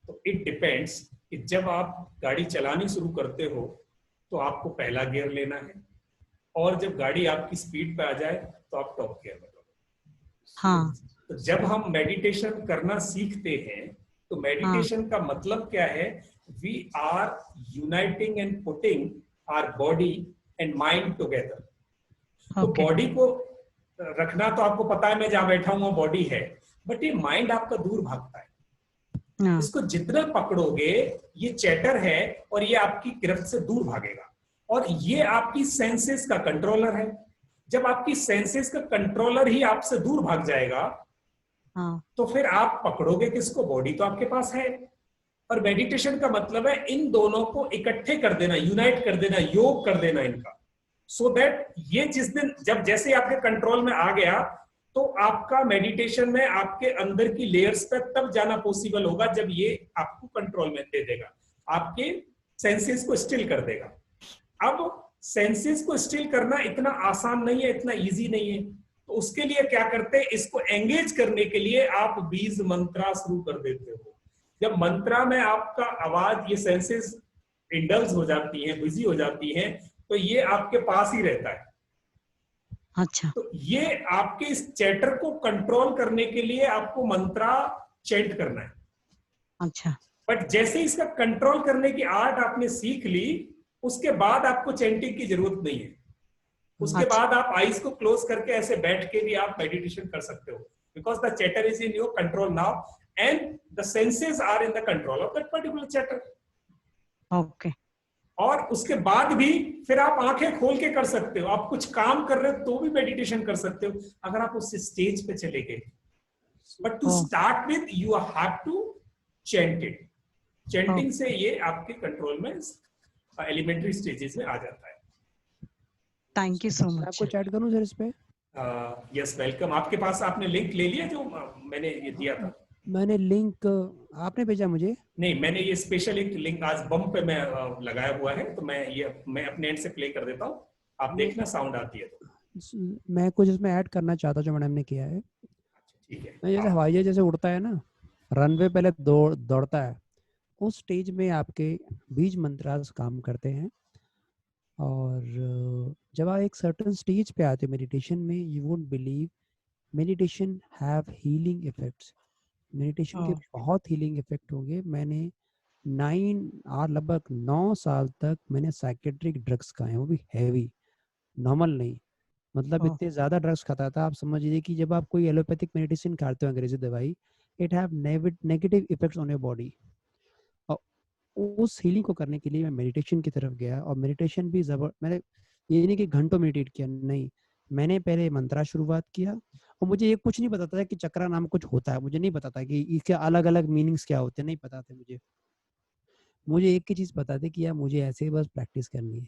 तो इट डिपेंड्स कि जब आप गाड़ी चलानी शुरू करते हो तो आपको पहला गियर लेना है, और जब गाड़ी आपकी स्पीड पे आ जाए तो आप टॉप गियर में लो। हाँ। तो जब हम मेडिटेशन करना सीखते हैं तो मेडिटेशन का मतलब क्या है? We are uniting and putting our body and mind together. तो बॉडी को रखना तो आपको पता है, मैं जहां बैठा हूं बॉडी है, बट ये माइंड आपका दूर भागता है। इसको जितना पकड़ोगे ये चैटर है और ये आपकी गिरफ्त से दूर भागेगा, और ये आपकी सेंसेस का कंट्रोलर है। जब आपकी सेंसेस का कंट्रोलर ही आपसे दूर भाग जाएगा, तो फिर आप पकड़ोगे किसको? बॉडी तो आपके पास है। और मेडिटेशन का मतलब है इन दोनों को इकट्ठे कर देना, यूनाइट कर देना, योग कर देना इनका, सो दैट ये जिस दिन जब जैसे आपके कंट्रोल में आ गया तो आपका मेडिटेशन में आपके अंदर की लेयर्स तक तब जाना पॉसिबल होगा जब ये आपको कंट्रोल में दे देगा, आपके सेंसेस को स्टिल कर देगा। अब सेंसेस को स्टिल करना इतना आसान नहीं है, इतना इजी नहीं है। तो उसके लिए क्या करते हैं, इसको एंगेज करने के लिए आप बीज मंत्रा शुरू कर देते हो। जब मंत्रा में आपका आवाज, ये सेंसेस इंडल्ज हो जाती हैं, बिजी हो जाती हैं, तो ये आपके पास ही रहता है। अच्छा। तो ये आपके इस चैटर को कंट्रोल करने के लिए आपको मंत्रा चैंट करना है। अच्छा। बट जैसे इसका कंट्रोल करने की आर्ट आपने सीख ली, उसके बाद आपको चैंटिंग की जरूरत नहीं है। उसके बाद आप आईज को क्लोज करके ऐसे बैठ के भी आप मेडिटेशन कर सकते हो, because the chatter is in your control now and the senses are in the control of that particular chatter. Okay. और उसके बाद भी फिर आप आंखें खोल के कर सकते हो, आप कुछ काम कर रहे हो तो भी मेडिटेशन कर सकते हो, अगर आप उस स्टेज पे चले गए। But to start with you have to chant it. Chanting से ये आपके कंट्रोल में एलिमेंट्री स्टेजेस में आ जाता है। Thank you so much. आपको चैट करूं सर इस पे? Yes, welcome. आपके पास आपने लिंक ले लिया जो मैंने ये दिया था? मैंने लिंक आपने भेजा मुझे? नहीं, मैंने ये स्पेशल एक लिंक आज बम पे मैं लगाया हुआ है, तो मैं अपने एंड से प्ले कर देता हूँ, आप देखना साउंड आती है तो। मैं कुछ इसमें ऐड करना चाहता हूँ जो मैडम ने किया है। ठीक है। मैं जैसे हवाई जहाज जैसे उड़ता है ना, रनवे पहले दौड़ता है, उस स्टेज में आपके बीज मंत्रास काम करते हैं। और जब आप एक सर्टेन स्टेज पे आते हो मेडिटेशन में, you won't believe meditation have healing effects. Meditation के बहुत हीलिंग इफेक्ट होंगे। मैंने लगभग 9 साल तक मैंने साइकेट्रिक ड्रग्स खाए, वो भी हैवी, नॉर्मल नहीं। मतलब इतने ज्यादा ड्रग्स खाता था, आप समझ लीजिए कि जब आप कोई एलोपैथिक मेडिसिन खाते हो, अंग्रेजी दवाई, it have negative effects on your body. और उस हीलिंग को करने के लिए मैं मेडिटेशन की तरफ गया, और मेडिटेशन भी मैंने ये नहीं कि घंटों मेडिटेट किया, नहीं, मैंने पहले मंत्रा शुरुआत किया। और मुझे ये कुछ नहीं पता था कि चक्रा नाम कुछ होता है, मुझे नहीं पता था कि इसके अलग अलग मीनिंग्स क्या होते हैं, नहीं पता थे मुझे एक ही चीज पता थी कि यार मुझे ऐसे ही बस प्रैक्टिस करनी है।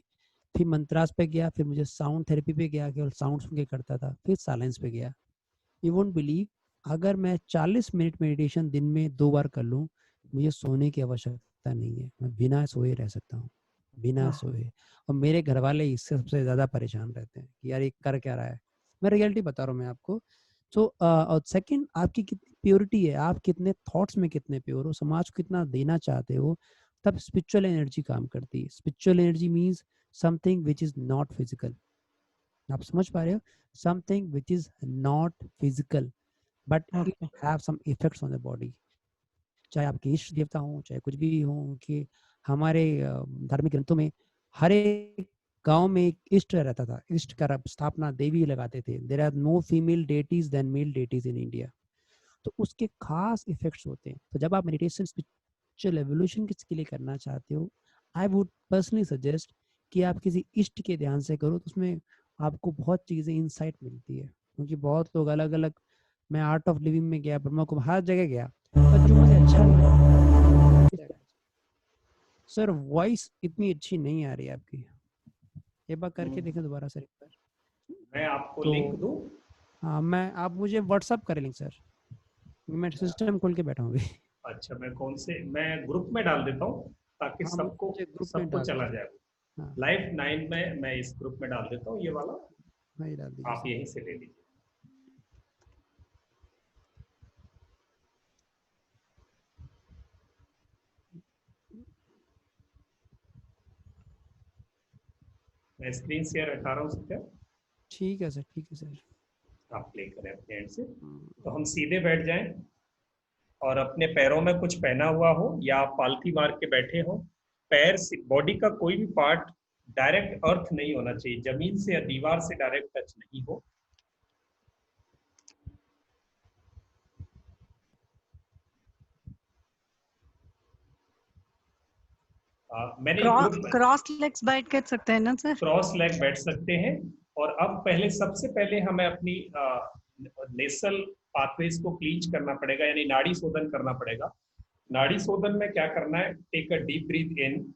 फिर मंत्रास पे गया, फिर मुझे साउंड थेरेपी पे गया, केवल साउंड सुन के करता था, फिर साइलेंस पे गया। यू वोंट बिलीव, अगर मैं 40 मिनट मेडिटेशन दिन में 2 बार कर लूँ, मुझे सोने की आवश्यकता नहीं है, मैं बिना सोए रह सकता हूँ। बिना सोए। और मेरे घर वाले इससे सबसे ज्यादा परेशान रहते हैं कि यार ये कर क्या रहा है। मैं रियलिटी बता रहा हूँ मैं आपको। तो और सेकंड, आपकी कितनी प्योरिटी है, आप कितने थॉट्स में कितने प्योर हो, समाज को कितना देना चाहते हो, तब स्पिरिचुअल एनर्जी काम करती है। Spiritual energy means something which is not physical. आप समझ पा रहे हो? Something which is not physical but it have some effects on the body. चाहे आपके इष्ट देवता हो, चाहे कुछ भी हो, कि हमारे धार्मिक ग्रंथों में हर एक गांव में एक इष्ट रहता था। इष्ट का स्थापना देवी लगाते थे। There are no female deities then male deities in India. तो उसके खास इफेक्ट्स होते हैं। तो जब आप मेडिटेशन स्पिरिचुअल एवोल्यूशन के लिए करना चाहते हो, आई वुड पर्सनली सजेस्ट कि आप किसी इष्ट के ध्यान से करो। तो उसमें आपको बहुत चीजें इंसाइट मिलती है, क्योंकि बहुत लोग अलग अलग, मैं आर्ट ऑफ लिविंग में गया, ब्रह्मा कुमार, हर जगह गया, पर जो मुझे अच्छा लगा। सर वॉइस इतनी अच्छी नहीं आ रही है आपकी, एक बार करके देखें दोबारा सर एक बार। मैं आपको तो लिंक दूं? हाँ, मैं, आप मुझे व्हाट्सअप कर लिंक सर, मैं सिस्टम खोल के बैठा हूँ अभी। अच्छा, मैं ग्रुप में डाल देता हूँ ताकि हाँ, सबको मुझे ग्रुप में सबको डाल चला दीजिए। जाए। हाँ लाइफ 9 में मैं इस ग्रुप में डाल देता हूँ, ये वाला हाँ, ये डाल दीजिए आप सर। यहीं से ले लीजिए। मैं स्क्रीन शेयर हटा रहा हूँ सत्या, ठीक है सर, ठीक है सर। आप प्ले करें अपने एंड से। हम्म, तो हम सीधे बैठ जाएं और अपने पैरों में कुछ पहना हुआ हो या आप पालथी मार के बैठे हो। पैर से बॉडी का कोई भी पार्ट डायरेक्ट अर्थ नहीं होना चाहिए, जमीन से या दीवार से डायरेक्ट टच नहीं हो। मैंने एक ग्रुप में क्रॉस लेग्स बैठ कर सकते हैं ना सर? क्रॉस लेग बैठ सकते हैं। और अब सबसे पहले हमें अपनी नेसल पाथवेज को क्लींच करना पड़ेगा, यानी नाड़ी शोधन करना पड़ेगा। नाड़ी शोधन में क्या करना है? Take a deep breath in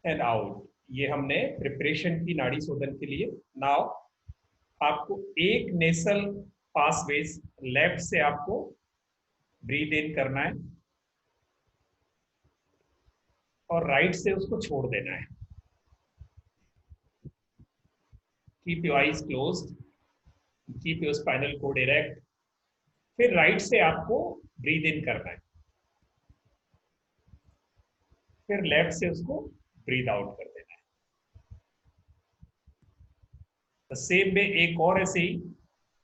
and out. ये हमने प्रिपरेशन की नाड़ी शोधन के लिए। नाउ आपको एक नेसल पासवेज लेफ्ट से आपको ब्रीथ इन करना है और राइट से उसको छोड़ देना है। Keep your eyes closed, keep your spinal code erect. फिर राइट से आपको ब्रीथ इन करना है, फिर लेफ्ट से उसको ब्रीथ आउट कर देना है। सेम में एक और ऐसे ही,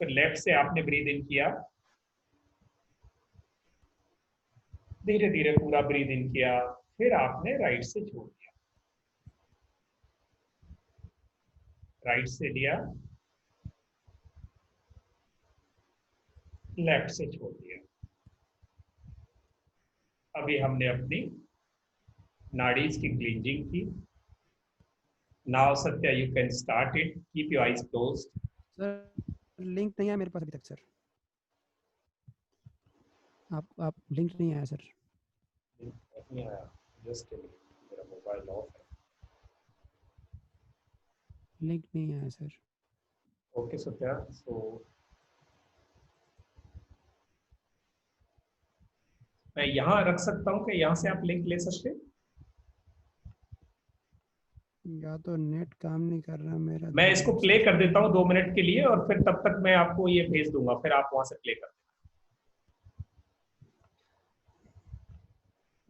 फिर लेफ्ट से आपने ब्रीथ इन किया, धीरे धीरे पूरा ब्रीथ इन किया, फिर आपने राइट से छोड़ दिया। राइट से लिया, लेफ्ट से छोड़ दिया। अभी हमने अपनी नाड़ीज की क्लींजिंग की। Now Satya you can start it. Keep your eyes closed. Sir link नहीं आया मेरे पास अभी तक सर। आप लिंक नहीं आया सर। नहीं आया, जस्ट मेरा मोबाइल ऑफ है। लिंक नहीं आया सर। ओके सत्या, सो मैं यहाँ रख सकता हूँ कि यहाँ से आप लिंक ले सकते हैं? या तो नेट काम नहीं कर रहा मेरा। मैं इसको प्ले कर देता हूँ 2 मिनट के लिए, और फिर तब तक मैं आपको ये भेज दूंगा, फिर आप वहां से प्ले कर देना।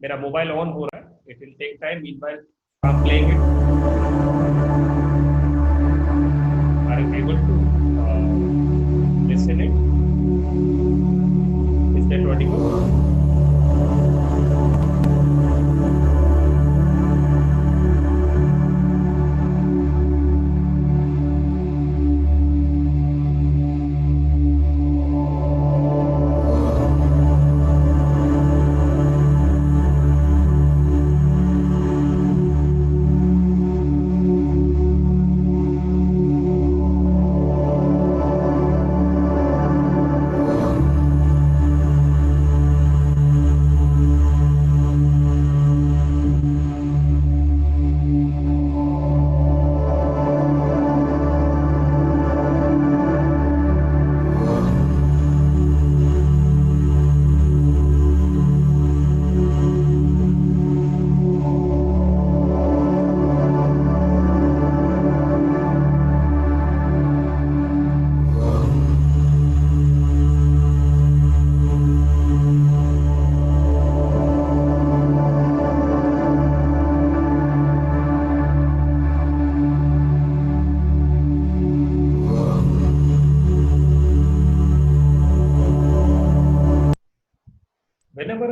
मेरा मोबाइल ऑन हो रहा है, it will take time. Meanwhile I am playing it. Are you able to listen it? Is that audible?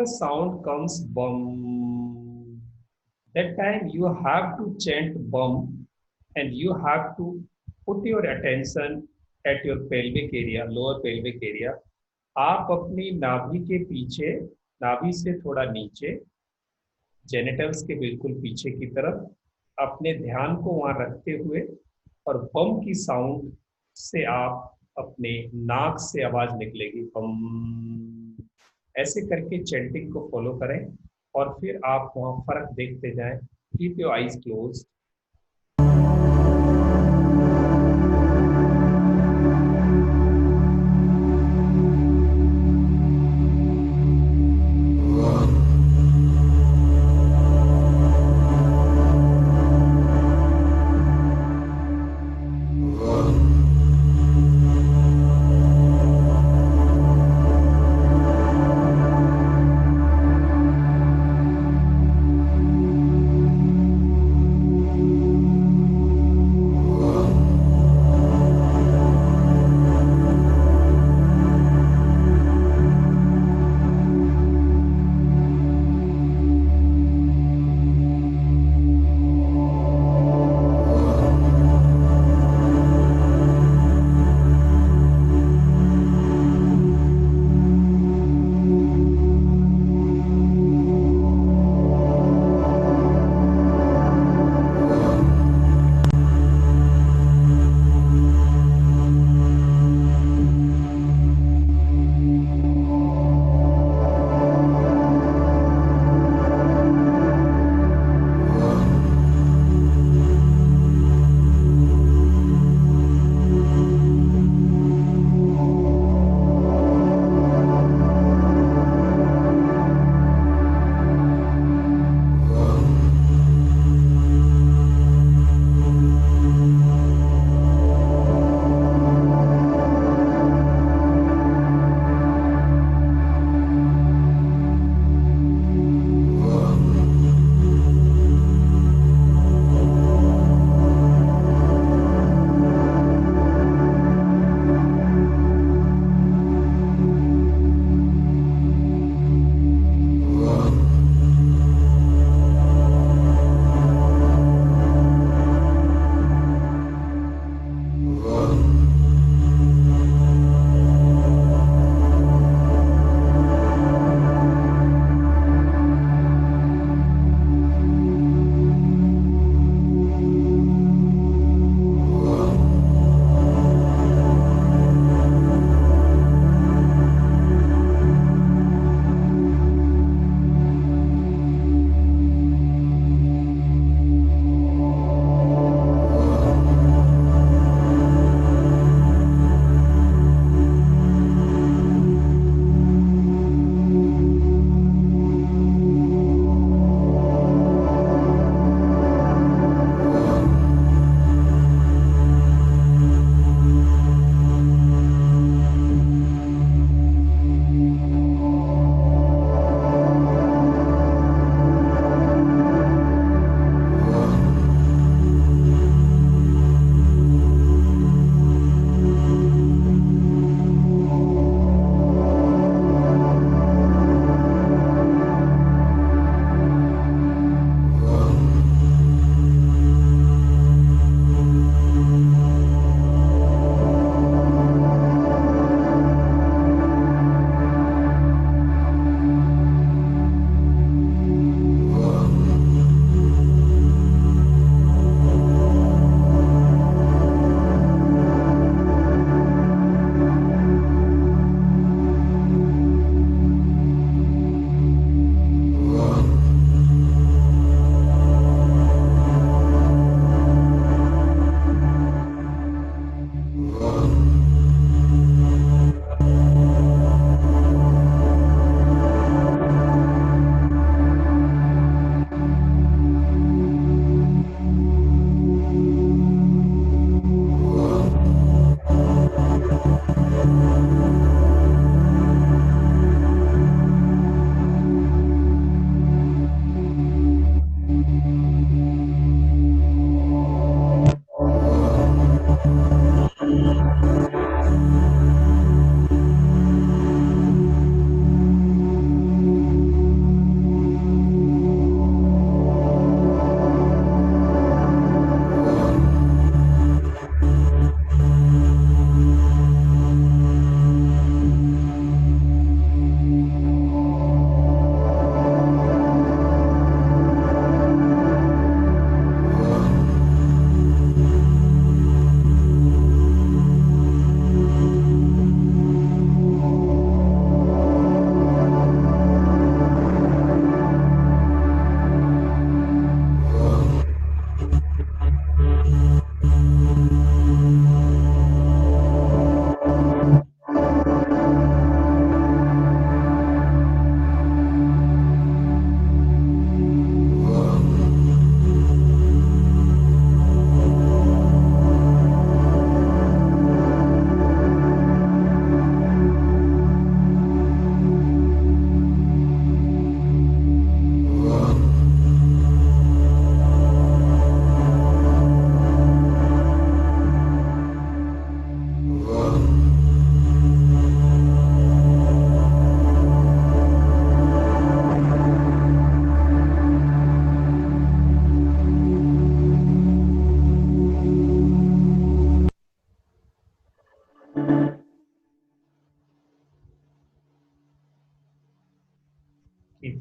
a sound comes bum, that time you have to chant bum, and you have to put your attention at your pelvic area, lower pelvic area. आप अपनी नाभि के पीछे, नाभि से थोड़ा नीचे, genitals के बिल्कुल पीछे की तरफ अपने ध्यान को वहां रखते हुए और बम की साउंड से आप अपने नाक से आवाज निकलेगी बम, ऐसे करके चैंटिंग को फॉलो करें और फिर आप वहां फर्क देखते जाएं. Keep your eyes closed.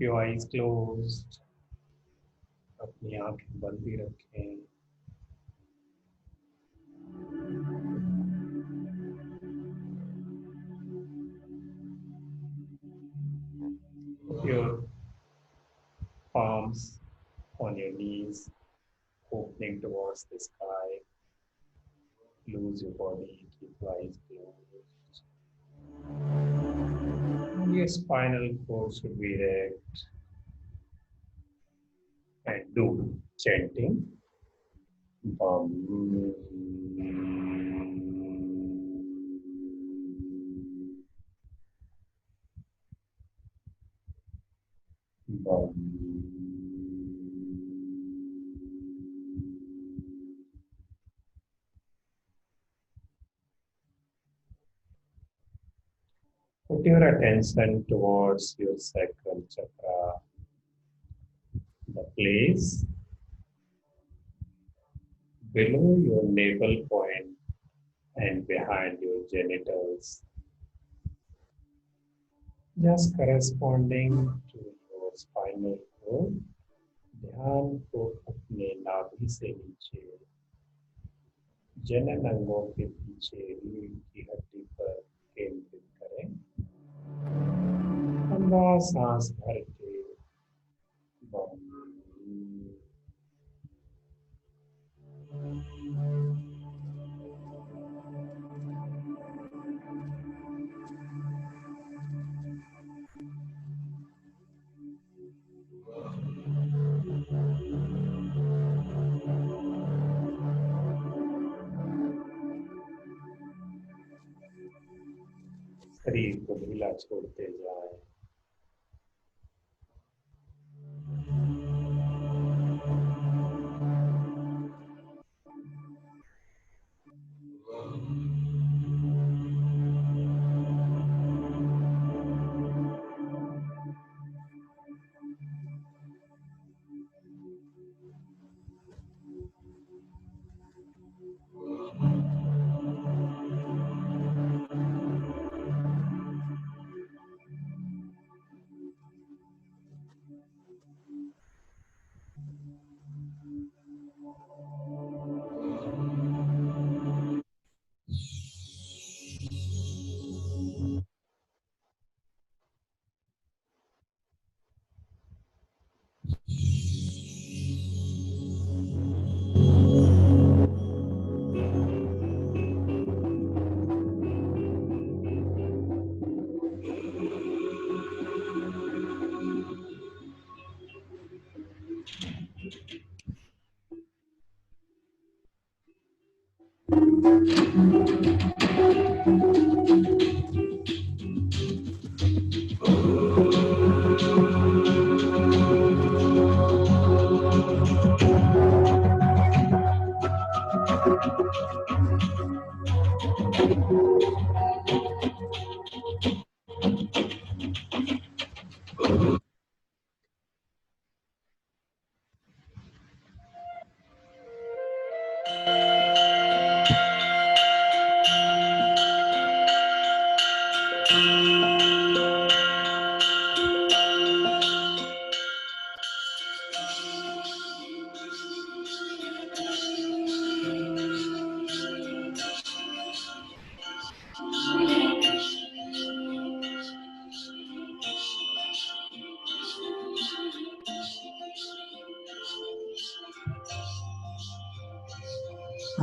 Keep your eyes closed. अपनी आंखें बंद ही रखें. Put your palms on your knees, opening towards the sky. Lose your body, keep your eyes closed. Your spinal cord should be erect. And do chanting. Bum. Bum. Put your attention towards your sacral chakra, the place below your navel point and behind your genitals, just corresponding to your spinal cord. ध्यान को अपने नाभि से नीचे जनन अंगों के पीछे रीढ़ की हड्डी पर केंद्रित करें. लंबा सांस भर के शरीर को ढीला छोड़ते जाएं.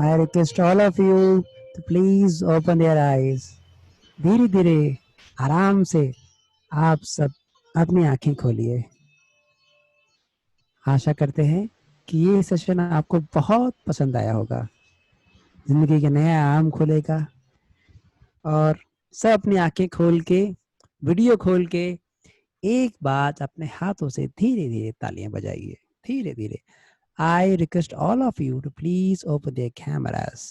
I request all of you to please open your eyes. धीरे धीरे आराम से आप सब अपनी आंखें खोलिए. आशा करते हैं कि ये सेशन आपको बहुत पसंद आया होगा. जिंदगी के नया आयाम खुलेगा और सब अपनी आंखें खोल के वीडियो खोल के एक बात अपने हाथों से धीरे धीरे तालियां बजाइए. धीरे धीरे. I request all of you to please open their cameras.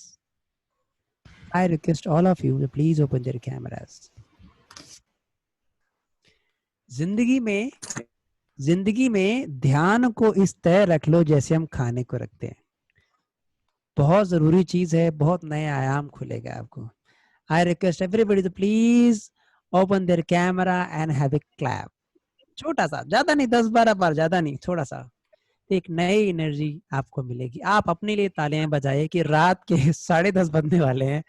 I request all of you to please open their cameras. जिंदगी में ध्यान को इस तरह रख लो जैसे हम खाने को रखते हैं. बहुत जरूरी चीज है. बहुत नए आयाम खुलेगा आपको. I request everybody to please open their camera and have a clap. छोटा सा, ज्यादा नहीं, 10-12 बार, ज्यादा नहीं, थोड़ा सा। एक नई एनर्जी आपको मिलेगी। आप अपने लिए तालियां बजाइए कि रात के 10:30 बजने वाले हैं,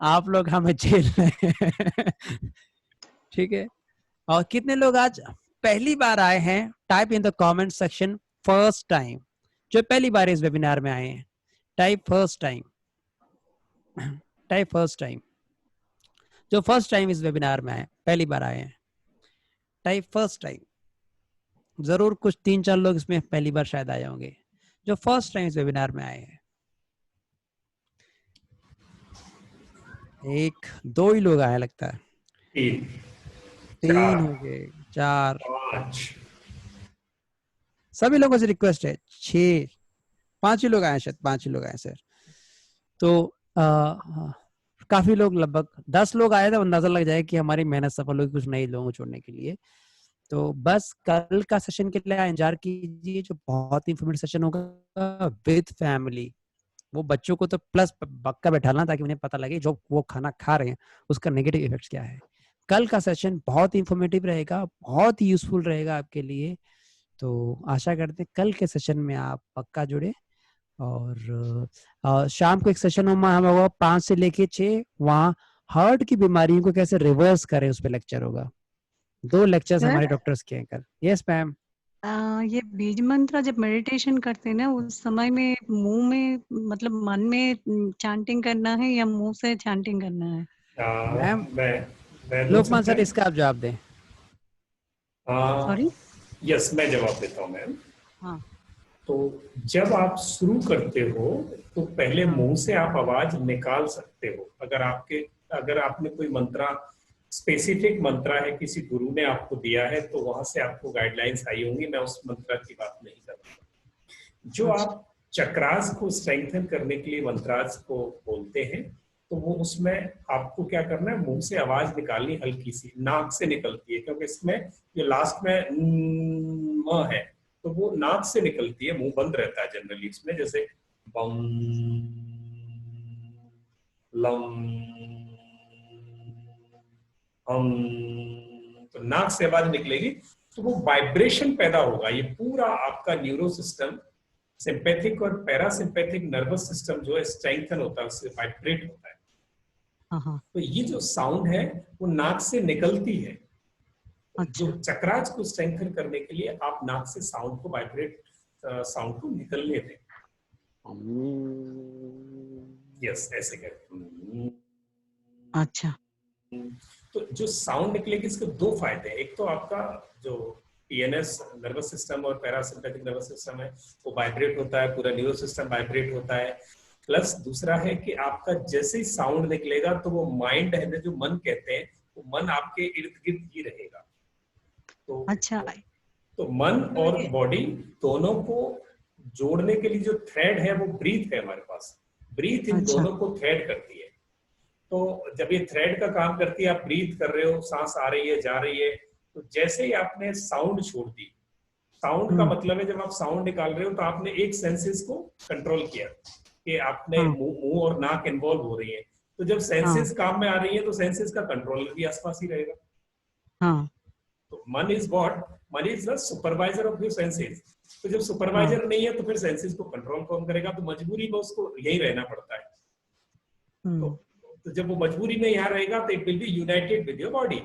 आप लोग हमें झेल रहे हैं। ठीक है। और कितने लोग आज पहली बार आए हैं? Type in the comment section first time. जो पहली बार इस वेबिनार में आए हैं, type first time, type first time. जो फर्स्ट टाइम इस वेबिनार में आए, पहली बार आए हैं, टाइप फर्स्ट टाइम। जरूर कुछ 3-4 लोग इसमें पहली बार शायद आए होंगे। जो फर्स्ट टाइम इस वेबिनार में आए हैं, 1-2 ही लोग आए लगता है। 3 3 4 हो गए, 4। 5 सभी लोगों से रिक्वेस्ट है, 6, 5 ही लोग आए, शायद 5 ही लोग आए सर। तो काफी लोग, लगभग 10 लोग आए थे, अंदाजा लग जाए कि हमारी मेहनत सफल होगी कुछ नए लोगों को छोड़ने के लिए। तो बस कल का सेशन के लिए इंतजार कीजिए, जो बहुत इंफॉर्मेटिव सेशन होगा विद फैमिली। वो बच्चों को तो प्लस पक्का बैठाना, ताकि उन्हें पता लगे जो वो खाना खा रहे हैं उसका नेगेटिव इफेक्ट्स क्या है। कल का सेशन बहुत इंफॉर्मेटिव रहेगा, बहुत ही यूजफुल रहेगा आपके लिए। तो आशा करते हैं कल के सेशन में आप पक्का जुड़े। और शाम को एक सेशन होगा 5 से लेके 6, वहाँ हार्ट की बीमारियों को कैसे रिवर्स करें उस पर लेक्चर होगा। 2 लेक्चर्स हमारे डॉक्टर्स के हैं कल। Yes ma'am. ये बीज मंत्र जब मेडिटेशन करते हैं ना, उस समय में मुंह में, मतलब मन में चैंटिंग करना है या मुंह से चैंटिंग करना है? मैम मैं बोल लोकमान सकता सर, इसका आप जवाब दें। सॉरी। यस, मैं जवाब देता हूँ मैम। हाँ। तो जब आप शुरू करते हो तो पहले हाँ। मुंह से आप आवाज निकाल सकते हो। अगर आपने कोई मंत्रा, स्पेसिफिक मंत्रा है, किसी गुरु ने आपको दिया है, तो वहां से आपको गाइडलाइंस आई होंगी। मैं उस मंत्रा की बात नहीं कर रहा। जो अच्छा। आप चक्रास को स्ट्रेंथन करने के लिए मंत्रास को बोलते हैं, तो वो उसमें आपको क्या करना है, मुंह से आवाज निकालनी, हल्की सी नाक से निकलती है, क्योंकि इसमें जो लास्ट में म है, तो वो नाक से निकलती है, मुंह बंद रहता है जनरली इसमें, जैसे बम लम हम, तो नाक से आवाज निकलेगी, तो वो वाइब्रेशन पैदा होगा। ये पूरा आपका न्यूरो सिस्टम, सिंपैथिक और पैरासिम्पैथिक नर्वस सिस्टम जो है स्ट्रेंथन होता है, उससे वाइब्रेट होता है। हाँ। तो ये जो साउंड है वो नाक से निकलती है। अच्छा। जो चक्रास को स्ट्रेंथन करने के लिए आप नाक से साउंड को वाइब्रेट, साउंड को निकलने दें। यस, ऐसे करते। अच्छा। तो जो साउंड निकलेगी, इसके 2 फायदे हैं। एक तो आपका जो पीएनएस नर्वस सिस्टम और पैरासिम्पैथिक नर्वस सिस्टम है वो वाइब्रेट होता है, पूरा न्यूरो सिस्टम वाइब्रेट होता है। प्लस दूसरा है कि आपका जैसे ही साउंड निकलेगा तो वो माइंड है ना, जो मन कहते हैं, वो मन आपके इर्द गिर्द ही रहेगा। अच्छा। तो मन और बॉडी दोनों को जोड़ने के लिए जो थ्रेड है वो ब्रीथ है हमारे पास। ब्रीथ इन अच्छा। दोनों को थ्रेड करती है। तो जब ये थ्रेड का काम करती है, आप ब्रीथ कर रहे हो, सांस आ रही है जा रही है, तो जैसे ही आपने साउंड छोड़ दी, साउंड का मतलब है जब आप साउंड निकाल रहे हो तो आपने एक सेंसेस को कंट्रोल किया, कि आपने मुंह और नाक इन्वॉल्व हो रही है। तो जब सेंसेस काम में आ रही है तो सेंसेस का कंट्रोल भी आसपास ही रहेगा। हाँ। तो मन इज व्हाट, मन is the supervisor of your senses. तो जब सुपरवाइजर नहीं है तो फिर सेंसेस को कंट्रोल कौन करेगा? तो मजबूरी में उसको यही रहना पड़ता है। तो जब वो मजबूरी में यहाँ रहेगा तो it will be united with your body.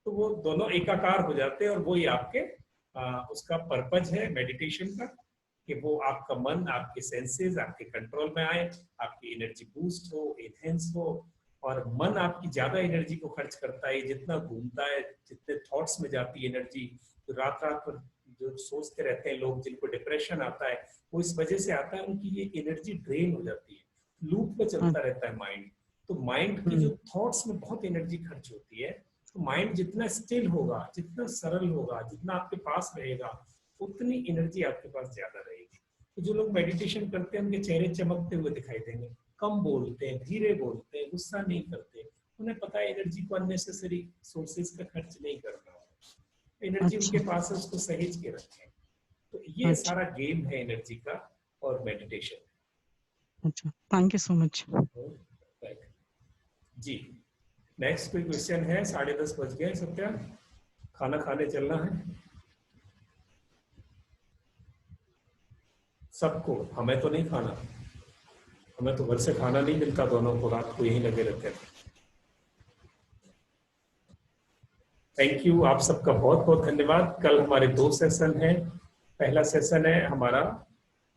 तो वो दोनों एकाकार हो जाते हैं, और वो ही आपके उसका पर्पज है मेडिटेशन का, कि वो आपका मन, आपके सेंसेस आपके कंट्रोल में आए, आपकी एनर्जी बूस्ट हो, एनहेंस हो। और मन आपकी ज्यादा एनर्जी को खर्च करता है, जितना घूमता है, जितने थॉट्स में जाती है एनर्जी, तो रात रात भर जो सोचते रहते हैं लोग, जिनको डिप्रेशन आता है, वो इस वजह से आता है, उनकी ये एनर्जी ड्रेन हो जाती है, लूप में चलता रहता है माइंड। तो माइंड की जो थॉट्स में बहुत एनर्जी खर्च होती है, तो माइंड जितना स्टिल होगा, जितना सरल होगा, जितना आपके पास रहेगा, उतनी एनर्जी आपके पास ज्यादा रहेगी। तो जो लोग मेडिटेशन करते हैं उनके चेहरे चमकते हुए दिखाई देंगे, कम बोलते हैं, धीरे बोलते हैं, गुस्सा नहीं करते, उन्हें पता है एनर्जी को अननेसेसरी सोर्सेज का खर्च नहीं करना है, एनर्जी उनके पास है, उसको सहेज के रखें। तो ये सारा गेम है एनर्जी का और मेडिटेशन। अच्छा, थैंक यू सो मच। जी, नेक्स्ट कोई क्वेश्चन है? 10:30 बज गए, सत्या खाना खाने चलना है। सबको, हमें तो नहीं खाना, हमें तो घर से खाना नहीं मिलता, दोनों को रात को यहीं लगे रहते थे। थैंक यू, आप सबका बहुत बहुत धन्यवाद। कल हमारे 2 सेशन हैं। पहला सेशन है हमारा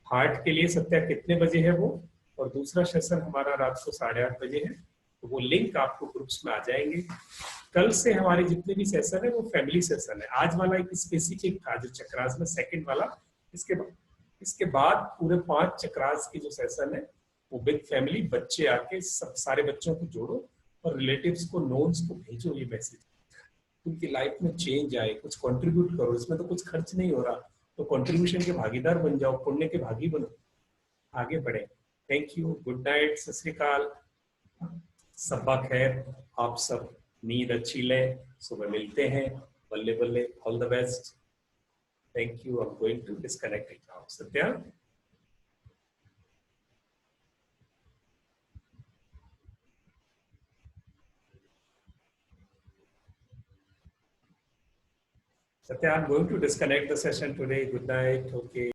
हार्ट के लिए, सत्या कितने बजे है वो, और दूसरा सेशन हमारा रात को 8:30 बजे है। तो वो लिंक आपको ग्रुप्स में आ जाएंगे। कल से हमारे जितने भी सेशन है वो फैमिली सेशन है। आज वाला एक स्पेसिफिक था जो चक्रास में सेकंड वाला, इसके बाद पूरे 5 चक्रास की जो सेशन है वो बिग फैमिली, बच्चे आके सब सारे बच्चों को जोड़ो और रिलेटिव्स को, नोन्स को भेजो ये मैसेज, उनकी लाइफ में चेंज आए, कुछ कंट्रीब्यूट करो। इसमें तो कुछ खर्च नहीं हो रहा, तो कंट्रीब्यूशन के भागीदार बन जाओ, पुण्य के भागी बनो, आगे बढ़े। थैंक यू, गुड नाइट, सत श्री अकाल, सब्बा खैर, आप सब नींद अच्छी लें, सुबह मिलते हैं, बल्ले बल्ले, all the best. Thank you, I am going to disconnect it now. Satya, Satya, I'm going to disconnect the session today. Good night. Okay.